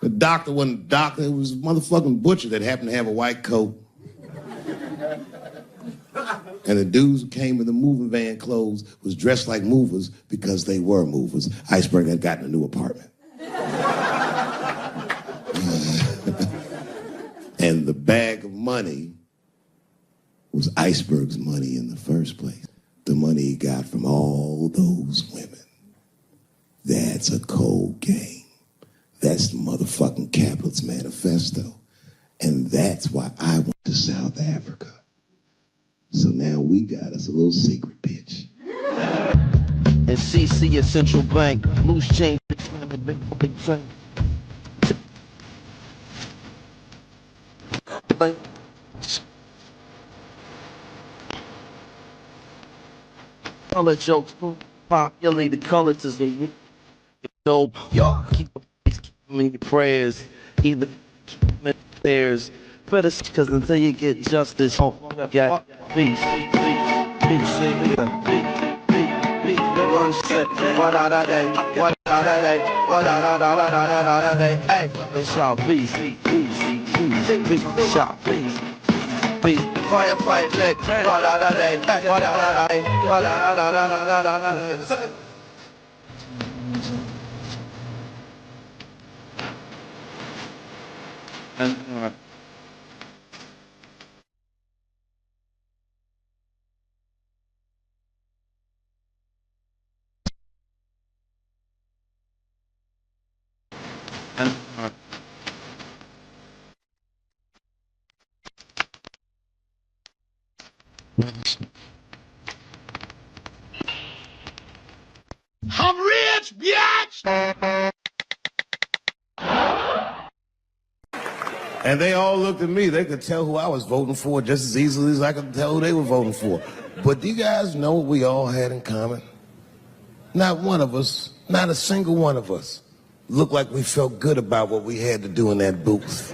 Speaker 1: The doctor wasn't a doctor, it was a motherfucking butcher that happened to have a white coat. And the dudes who came in the moving van clothes was dressed like movers because they were movers. Iceberg had gotten a new apartment. And the bag of money was Iceberg's money in the first place. The money he got from all those women. That's a cold game. That's the motherfucking capitalist manifesto. And that's why I went to South Africa. So now we got us a little secret pitch.
Speaker 4: And CC at Central Bank, loose change, big thing. Color jokes, populate the colors is the dope. Y'all keep me your prayers, either theirs. Better cause until you get justice, got peace. Firefight,
Speaker 1: I'm rich, bitch! And they all looked at me. They could tell who I was voting for just as easily as I could tell who they were voting for. But do you guys know what we all had in common? Not one of us, not a single one of us, looked like we felt good about what we had to do in that booth.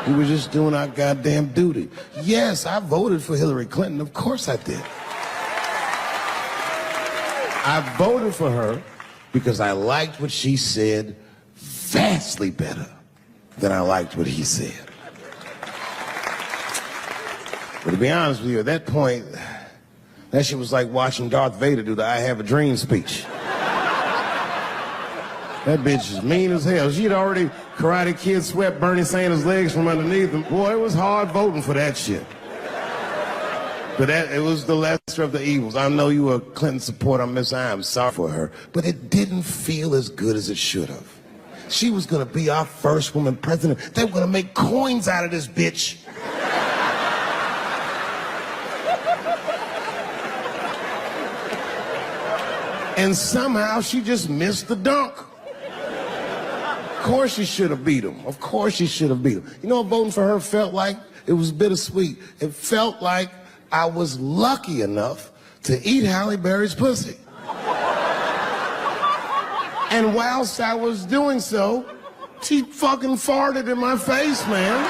Speaker 1: We were just doing our goddamn duty. Yes, I voted for Hillary Clinton. Of course I did. I voted for her because I liked what she said vastly better than I liked what he said. But to be honest with you, at that point, that shit was like watching Darth Vader do the I Have a Dream speech. That bitch is mean as hell. She'd already Karate Kid swept Bernie Sanders' legs from underneath him. Boy, it was hard voting for that shit. But it was the lesser of the evils. I know you were a Clinton supporter, Miss I. I'm sorry for her. But it didn't feel as good as it should have. She was gonna be our first woman president. They were gonna make coins out of this bitch. And somehow she just missed the dunk. Of course she should have beat him. Of course she should have beat him. You know what voting for her felt like? It was bittersweet. It felt like I was lucky enough to eat Halle Berry's pussy. And whilst I was doing so, she fucking farted in my face, man.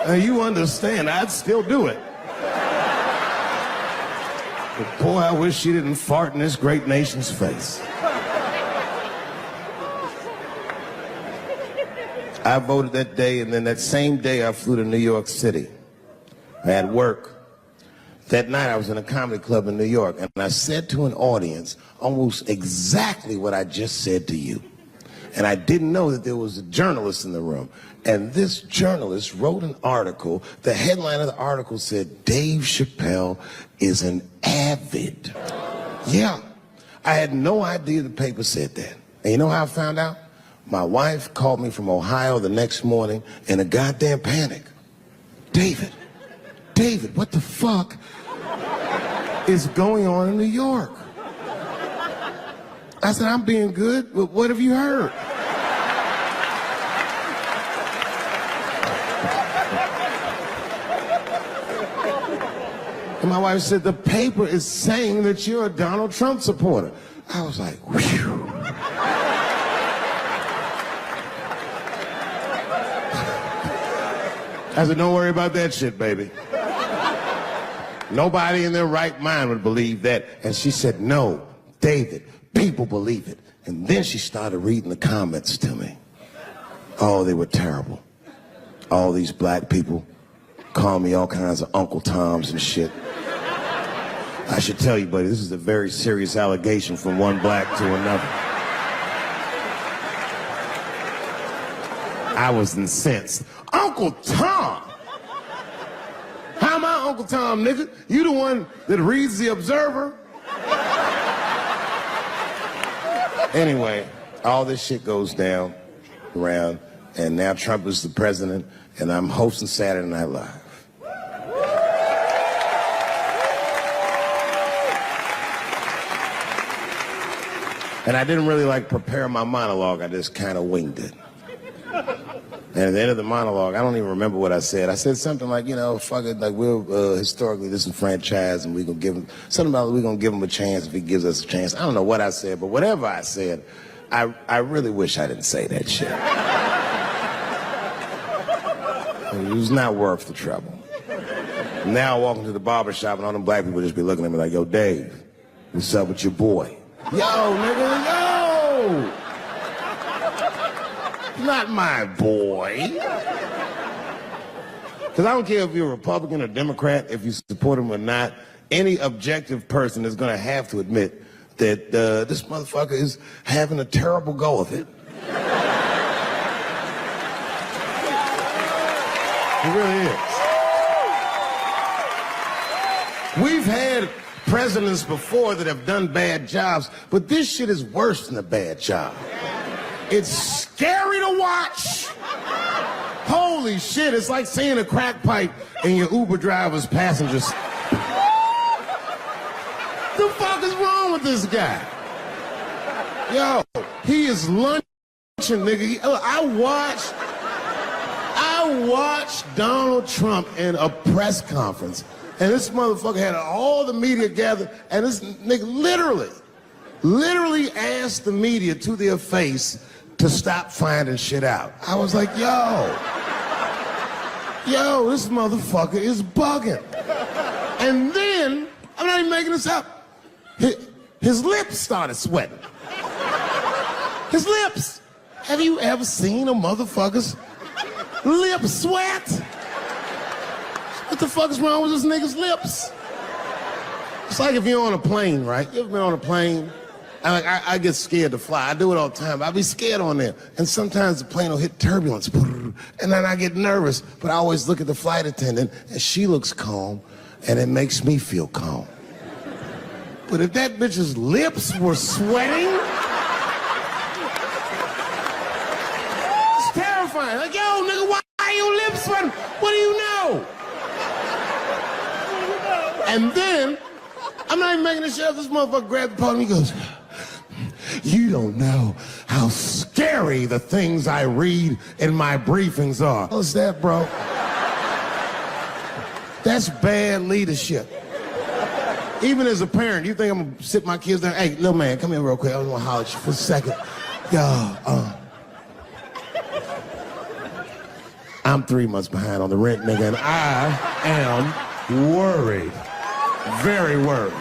Speaker 1: Now you understand, I'd still do it. But boy, I wish she didn't fart in this great nation's face. I voted that day, and then that same day I flew to New York City. I had work. That night I was in a comedy club in New York, and I said to an audience almost exactly what I just said to you. And I didn't know that there was a journalist in the room. And this journalist wrote an article. The headline of the article said, Dave Chappelle is an avid. Yeah, I had no idea the paper said that. And you know how I found out? My wife called me from Ohio the next morning in a goddamn panic. David, what the fuck is going on in New York? I said, I'm being good, but what have you heard? And my wife said, the paper is saying that you're a Donald Trump supporter. I was like, whew. I said, don't worry about that shit, baby. Nobody in their right mind would believe that. And she said, no, David, people believe it. And then she started reading the comments to me. Oh, they were terrible. All these black people call me all kinds of Uncle Toms and shit. I should tell you, buddy, this is a very serious allegation from one black to another. I was incensed. Uncle Tom? How am I Uncle Tom, nigga? You the one that reads the Observer? Anyway, all this shit goes down around, and now Trump is the president, and I'm hosting Saturday Night Live. And I didn't really prepare my monologue. I just kind of winged it. And at the end of the monologue, I don't even remember what I said. I said something like, fuck it, we're historically disenfranchised, and we're gonna give him something about we're gonna give him a chance if he gives us a chance. I don't know what I said, but whatever I said, I really wish I didn't say that shit. It was not worth the trouble. Now I walk into the barber shop and all them black people just be looking at me like, yo, Dave, what's up with your boy? Yo, nigga, yo! Not my boy. Because I don't care if you're a Republican or Democrat, if you support him or not, any objective person is going to have to admit that this motherfucker is having a terrible go of it. It really is. We've had presidents before that have done bad jobs, but this shit is worse than a bad job. It's scary to watch. Holy shit, it's like seeing a crack pipe in your Uber driver's passengers. The fuck is wrong with this guy? Yo, he is lunching, nigga. I watched Donald Trump in a press conference, and this motherfucker had all the media gathered, and this nigga literally asked the media to their face to stop finding shit out. I was like, yo, this motherfucker is bugging. And then, I'm not even making this up, his lips started sweating. His lips. Have you ever seen a motherfucker's lip sweat? What the fuck is wrong with this nigga's lips? It's like if you're on a plane, right? You ever been on a plane? I get scared to fly. I do it all the time. I be scared on there. And sometimes the plane will hit turbulence. And then I get nervous. But I always look at the flight attendant, and she looks calm, and it makes me feel calm. But if that bitch's lips were sweating, it's terrifying. Like, yo, nigga, why are your lips sweating? What do you know? And then, I'm not even making this shit up. This motherfucker grabbed the podium, he goes, you don't know how scary the things I read in my briefings are. What's that, bro? That's bad leadership. Even as a parent, you think I'm gonna sit my kids down? Hey, little man, come here real quick. I just wanna holler at you for a second. Yo, I'm 3 months behind on the rent, nigga, and I am worried. Very worried.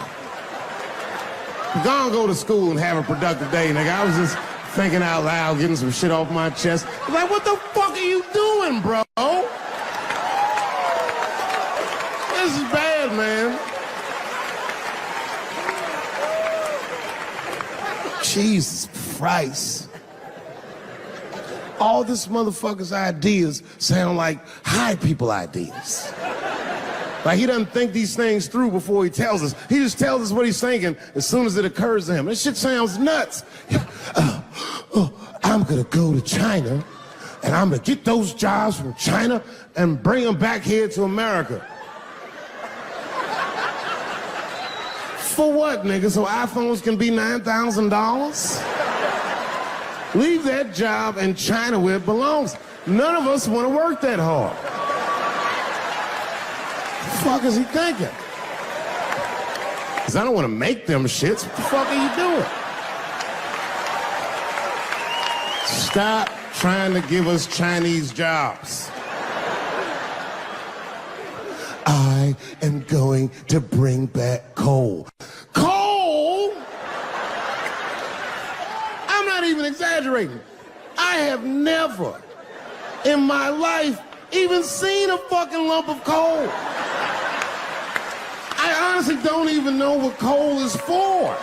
Speaker 1: Go to school and have a productive day, nigga. I was just thinking out loud, getting some shit off my chest. I'm like, what the fuck are you doing, bro? This is bad, man. Jesus Christ. All this motherfucker's ideas sound like high people ideas. Like, he doesn't think these things through before he tells us. He just tells us what he's thinking as soon as it occurs to him. This shit sounds nuts. I'm gonna go to China, and I'm gonna get those jobs from China and bring them back here to America. For what, nigga? So iPhones can be $9,000? Leave that job in China where it belongs. None of us want to work that hard. The fuck is he thinking? Because I don't want to make them shits. What the fuck are you doing? Stop trying to give us Chinese jobs. I am going to bring back coal. Coal? I'm not even exaggerating. I have never in my life even seen a fucking lump of coal. I honestly don't even know what coal is for.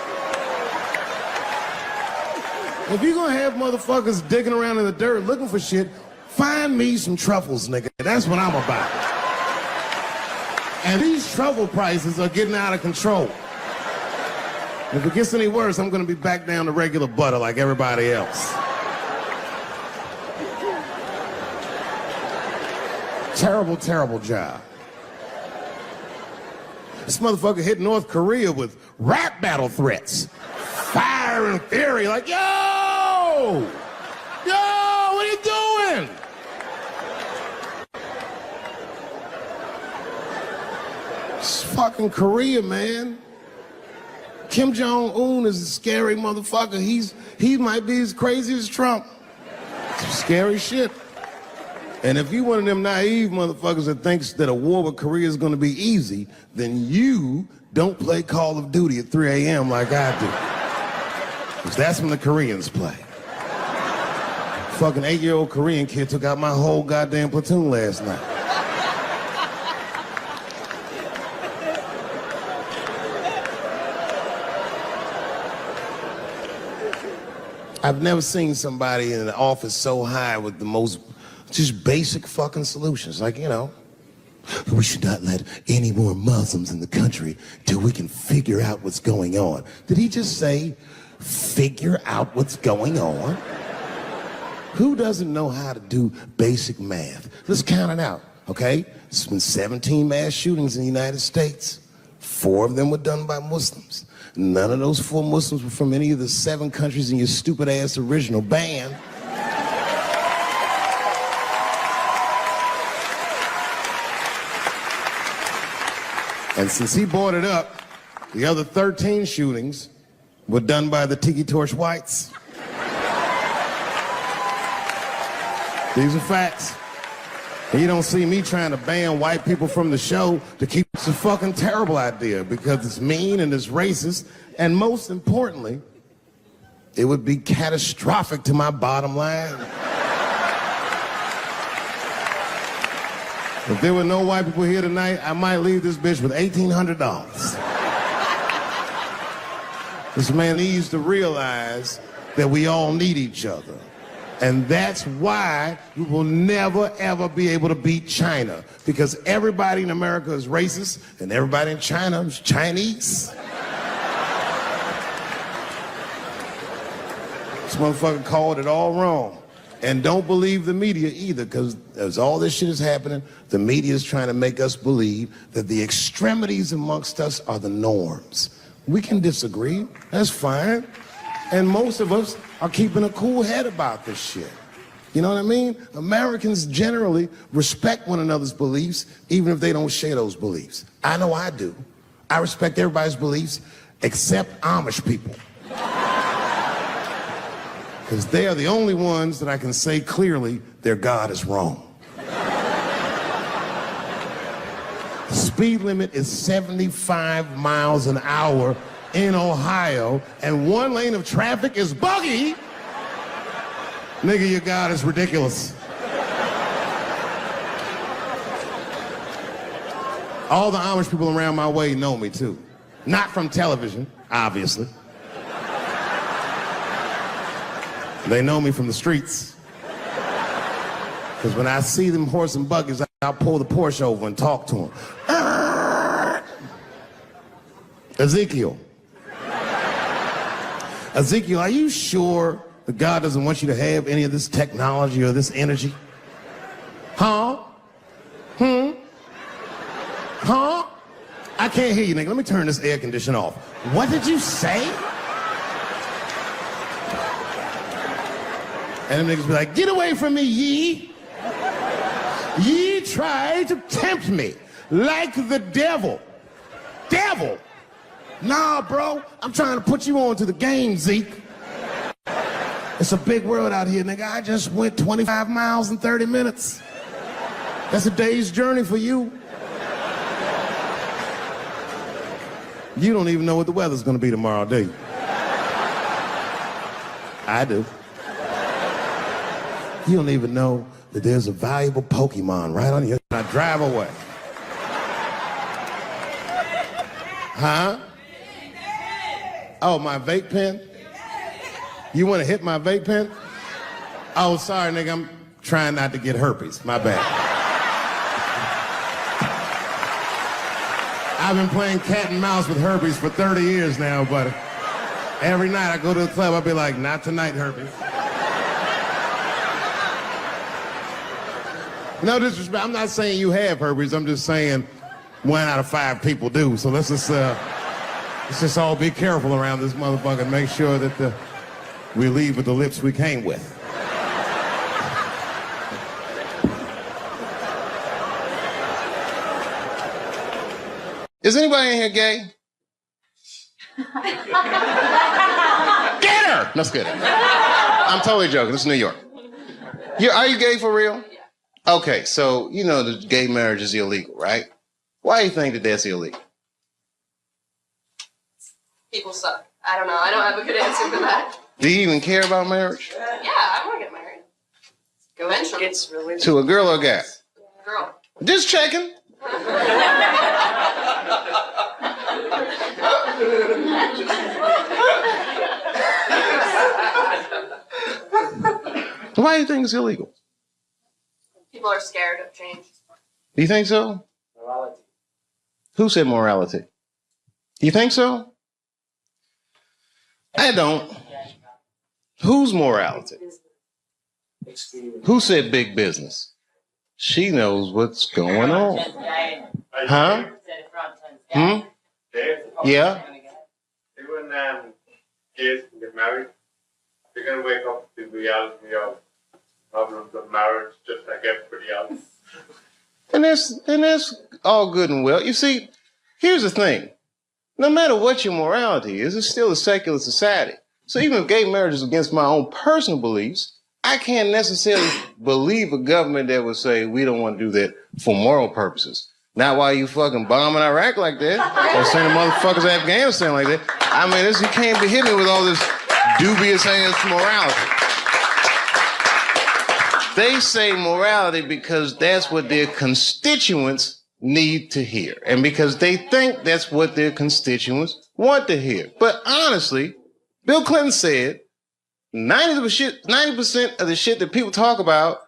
Speaker 1: If you're gonna have motherfuckers digging around in the dirt looking for shit, find me some truffles, nigga. That's what I'm about. And these truffle prices are getting out of control. If it gets any worse, I'm gonna be back down to regular butter like everybody else. Terrible, terrible job. This motherfucker hit North Korea with rap battle threats. Fire and fury, like, yo! Yo, what are you doing? It's fucking Korea, man. Kim Jong-un is a scary motherfucker. He might be as crazy as Trump. Some scary shit. And if you one of them naive motherfuckers that thinks that a war with Korea is going to be easy, then you don't play Call of Duty at 3 a.m. like I do. Because that's when the Koreans play. Fucking 8-year-old Korean kid took out my whole goddamn platoon last night. I've never seen somebody in an office so high with the most just basic fucking solutions. Like, you know, we should not let any more Muslims in the country till we can figure out what's going on. Did he just say, figure out what's going on? Who doesn't know how to do basic math? Let's count it out, okay? There's been 17 mass shootings in the United States. 4 of them were done by Muslims. None of those 4 Muslims were from any of the 7 countries in your stupid ass original band. And since he brought it up, the other 13 shootings were done by the Tiki Torch Whites. These are facts. And you don't see me trying to ban white people from the show to keep. It's a fucking terrible idea because it's mean and it's racist. And most importantly, it would be catastrophic to my bottom line. If there were no white people here tonight, I might leave this bitch with $1,800. This man needs to realize that we all need each other. And that's why we will never, ever be able to beat China. Because everybody in America is racist, and everybody in China is Chinese. This motherfucker called it all wrong. And don't believe the media either, because as all this shit is happening, the media is trying to make us believe that the extremities amongst us are the norms. We can disagree, that's fine. And most of us are keeping a cool head about this shit. You know what I mean? Americans generally respect one another's beliefs, even if they don't share those beliefs. I know I do. I respect everybody's beliefs except Amish people. Because they are the only ones that I can say clearly their God is wrong. The speed limit is 75 miles an hour in Ohio, and 1 lane of traffic is buggy. Nigga, your God is ridiculous. All the Amish people around my way know me too. Not from television, obviously. They know me from the streets. Because when I see them horse and buggies, I'll pull the Porsche over and talk to them. Ezekiel, are you sure that God doesn't want you to have any of this technology or this energy? Huh? Huh? I can't hear you, nigga. Let me turn this air conditioner off. What did you say? And them niggas be like, get away from me, ye. Ye tried to tempt me like the devil. Devil? Nah, bro. I'm trying to put you on to the game, Zeke. It's a big world out here, nigga. I just went 25 miles in 30 minutes. That's a day's journey for you. You don't even know what the weather's gonna be tomorrow, do you? I do. You don't even know that there's a valuable Pokemon right on your... I drive away. Huh? Oh, my vape pen? You want to hit my vape pen? Oh, sorry, nigga. I'm trying not to get herpes. My bad. I've been playing cat and mouse with herpes for 30 years now, but every night I go to the club, I'll be like, not tonight, herpes. No disrespect. I'm not saying you have herpes. I'm just saying 1 out of 5 people do. So let's just all be careful around this motherfucker and make sure that we leave with the lips we came with. Is anybody in here gay? Get her! Let's get her. I'm totally joking. This is New York. Are you gay for real? Okay, so you know that gay marriage is illegal, right? Why do you think that that's illegal?
Speaker 5: People suck. I don't know. I don't have a good answer for that.
Speaker 1: Do you even care about marriage?
Speaker 5: Yeah, I want to get married. Eventually. It's really...
Speaker 1: To a girl or a guy?
Speaker 5: Girl.
Speaker 1: Just checking. Why do you think it's illegal?
Speaker 5: People are scared of change.
Speaker 1: Do you think so?
Speaker 2: Morality.
Speaker 1: Who said morality? You think so? I don't. Whose morality? Who said big business? She knows what's going on. Huh? Hmm? Yeah?
Speaker 6: Even gays can get married. They're going to wake up to the reality of problems of marriage just like everybody else.
Speaker 1: And that's all good and well. You see, here's the thing. No matter what your morality is, it's still a secular society. So even if gay marriage is against my own personal beliefs, I can't necessarily believe a government that would say we don't want to do that for moral purposes. Not while you fucking bombing Iraq like that, or sending motherfuckers to Afghanistan like that. I mean, you can't be hitting me with all this dubious ass morality. They say morality because that's what their constituents need to hear. And because they think that's what their constituents want to hear. But honestly, Bill Clinton said 90% of the shit that people talk about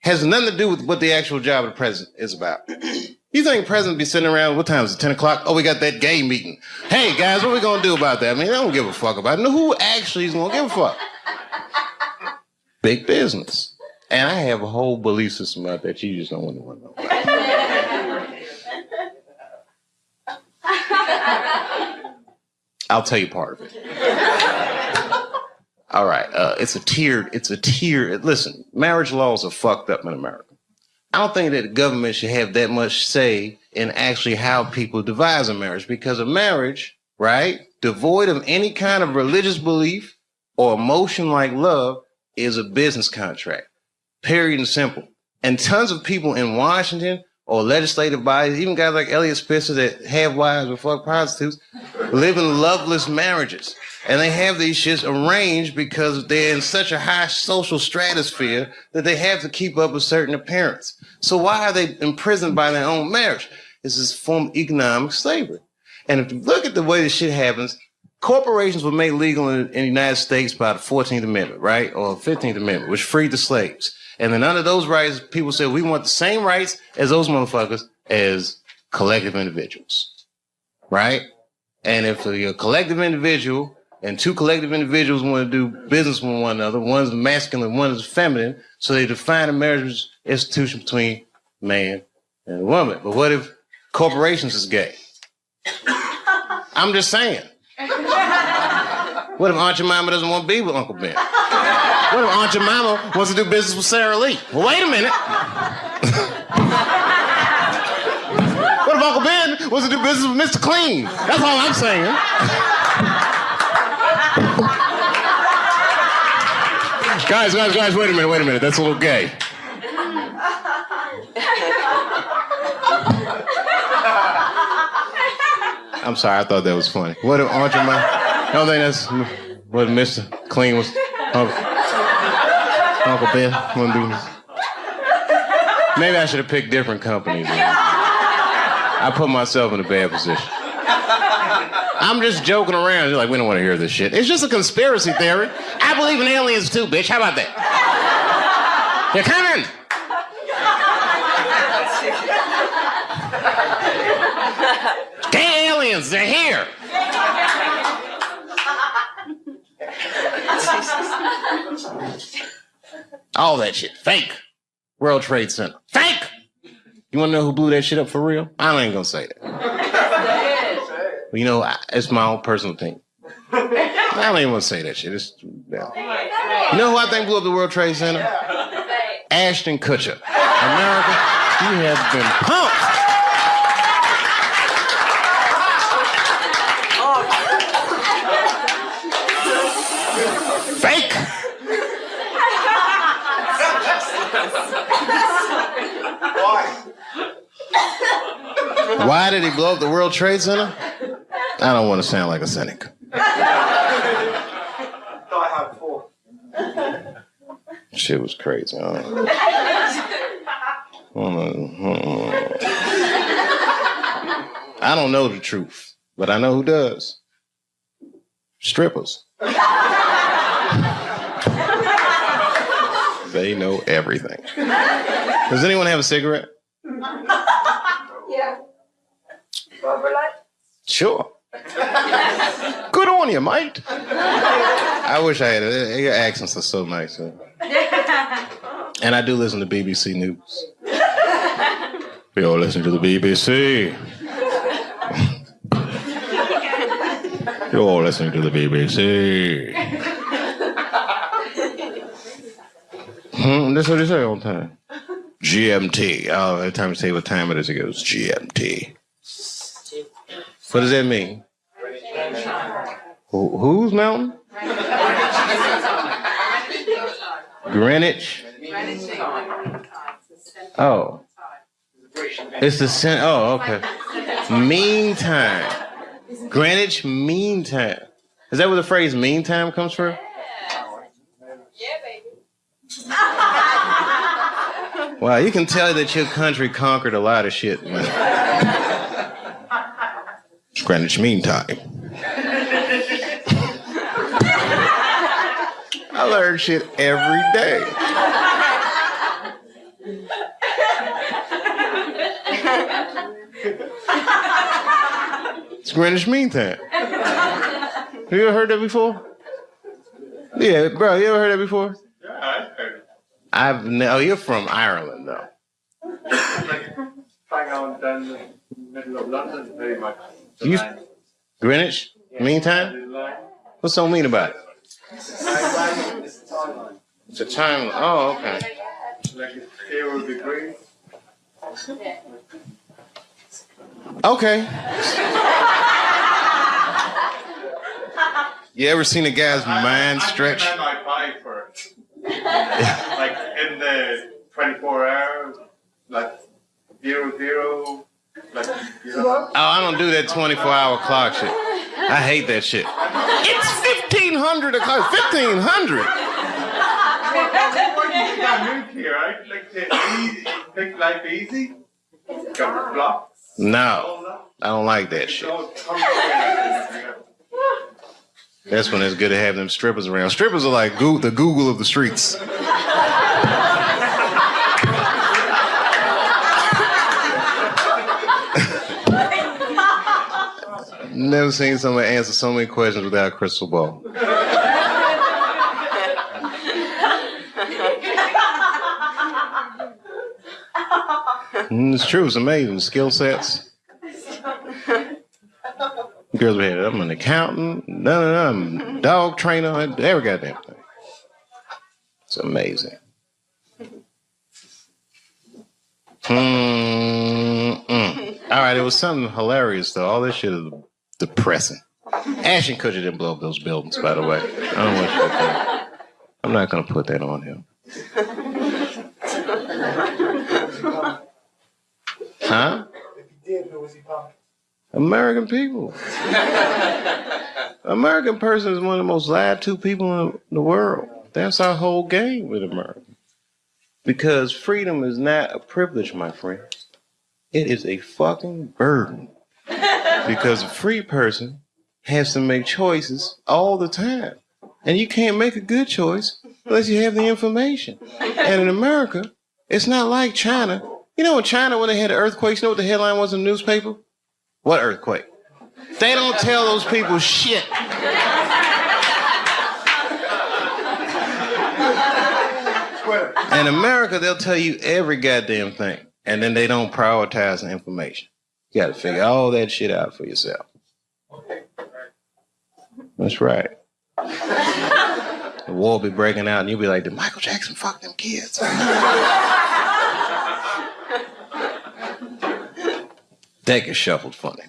Speaker 1: has nothing to do with what the actual job of the president is about. You think the president be sitting around, what time is it, 10 o'clock? Oh, we got that gay meeting. Hey, guys, what are we going to do about that? I mean, they don't give a fuck about it. No, who actually is going to give a fuck? Big business. And I have a whole belief system out that you just don't want to know about. I'll tell you part of it. All right, it's a tiered, listen, marriage laws are fucked up in America. I don't think that the government should have that much say in actually how people devise a marriage, because a marriage, right, devoid of any kind of religious belief or emotion like love is a business contract, period and simple. And tons of people in Washington or legislative bodies, even guys like Elliot Spitzer that have wives or fuck prostitutes, live in loveless marriages. And they have these shits arranged because they're in such a high social stratosphere that they have to keep up a certain appearance. So why are they imprisoned by their own marriage? It's this form of economic slavery. And if you look at the way this shit happens, corporations were made legal in the United States by the 14th Amendment, right? Or 15th Amendment, which freed the slaves. And then under those rights, people said, we want the same rights as those motherfuckers as collective individuals, right? And if you're a collective individual and two collective individuals want to do business with one another, one's masculine, one is feminine, so they define a marriage institution between man and woman. But what if corporations is gay? I'm just saying. What if Aunt Jemima doesn't want to be with Uncle Ben? What if Aunt Jemima wants to do business with Sarah Lee? Well, wait a minute. What if Uncle Ben wants to do business with Mr. Clean? That's all I'm saying. Guys, wait a minute. That's a little gay. I'm sorry, I thought that was funny. What if Aunt Jemima? I don't think that's what Mr. Clean was. Uncle Ben want to do. Maybe I should have picked different companies. I put myself in a bad position. I'm just joking around. You're like, we don't want to hear this shit. It's just a conspiracy theory. I believe in aliens too, bitch. How about that? They're coming. Gay aliens, they're here. All that shit, fake. World Trade Center, fake. You want to know who blew that shit up for real? I ain't gonna say that. You know, it's my own personal thing. I don't even want to say that shit. Yeah. You know who I think blew up the World Trade Center? Ashton Kutcher. America, you have been punked. Fake. Why did he blow up the World Trade Center? I don't want to sound like a cynic. Shit was crazy. I don't know the truth, but I know who does. Strippers. They know everything. Does anyone have a cigarette?
Speaker 5: Yeah.
Speaker 1: Sure. Good on you, mate. I wish I had it. Your accents are so nice. Huh? And I do listen to BBC News. We all listen to the BBC. You're all listening to the BBC. That's what they say all the time. GMT. Oh, every time you say what time it is, it goes GMT. What does that mean? Whose mountain? Greenwich. Oh. It's the center. Oh, okay. Meantime. Greenwich Mean Time. Is that where the phrase mean time comes from?
Speaker 5: Yeah, baby.
Speaker 1: Wow, you can tell that your country conquered a lot of shit, man. Greenwich Mean Time. I learn shit every day. It's Greenwich Mean Time. Have you ever heard that before? Yeah, bro, you ever heard that before?
Speaker 6: Yeah, I've heard it.
Speaker 1: Oh, you're from Ireland, though.
Speaker 6: Hang on down the middle of London, very much.
Speaker 1: Greenwich Mean Time? What's so mean about it? It's a time. Oh, okay.
Speaker 6: Like it's 0 degrees.
Speaker 1: Okay. You ever seen a guy's mind stretch?
Speaker 6: I might buy for it. Like in the 24 hours, like 0, like, you know.
Speaker 1: Oh, I don't do that 24-hour clock shit. I hate that shit. It's 1,500 o'clock. 1,500.
Speaker 6: Here, I'd like to make life easy. Got blocks.
Speaker 1: No, I don't like that shit. That's when it's good to have them strippers around. Strippers are like the Google of the streets. Never seen somebody answer so many questions without a crystal ball. It's true. It's amazing. Skill sets. Girls were here. I'm an accountant. I'm a dog trainer. Every goddamn thing. It's amazing. All right, it was something hilarious though. All this shit is depressing. Ashton Kutcher didn't blow up those buildings, by the way. I don't want you to think. I'm not gonna put that on him. Huh?
Speaker 6: If he did, who was he pumping?
Speaker 1: American people. American person is one of the most lied to people in the world. That's our whole game with America. Because freedom is not a privilege, my friend. It is a fucking burden. Because a free person has to make choices all the time. And you can't make a good choice unless you have the information. And in America, it's not like China. You know in China when they had the earthquakes, you know what the headline was in the newspaper? What earthquake? They don't tell those people shit. In America, they'll tell you every goddamn thing. And then they don't prioritize the information. You gotta figure all that shit out for yourself. That's right. The war will be breaking out and you'll be like, did Michael Jackson fuck them kids? That gets shuffled funny.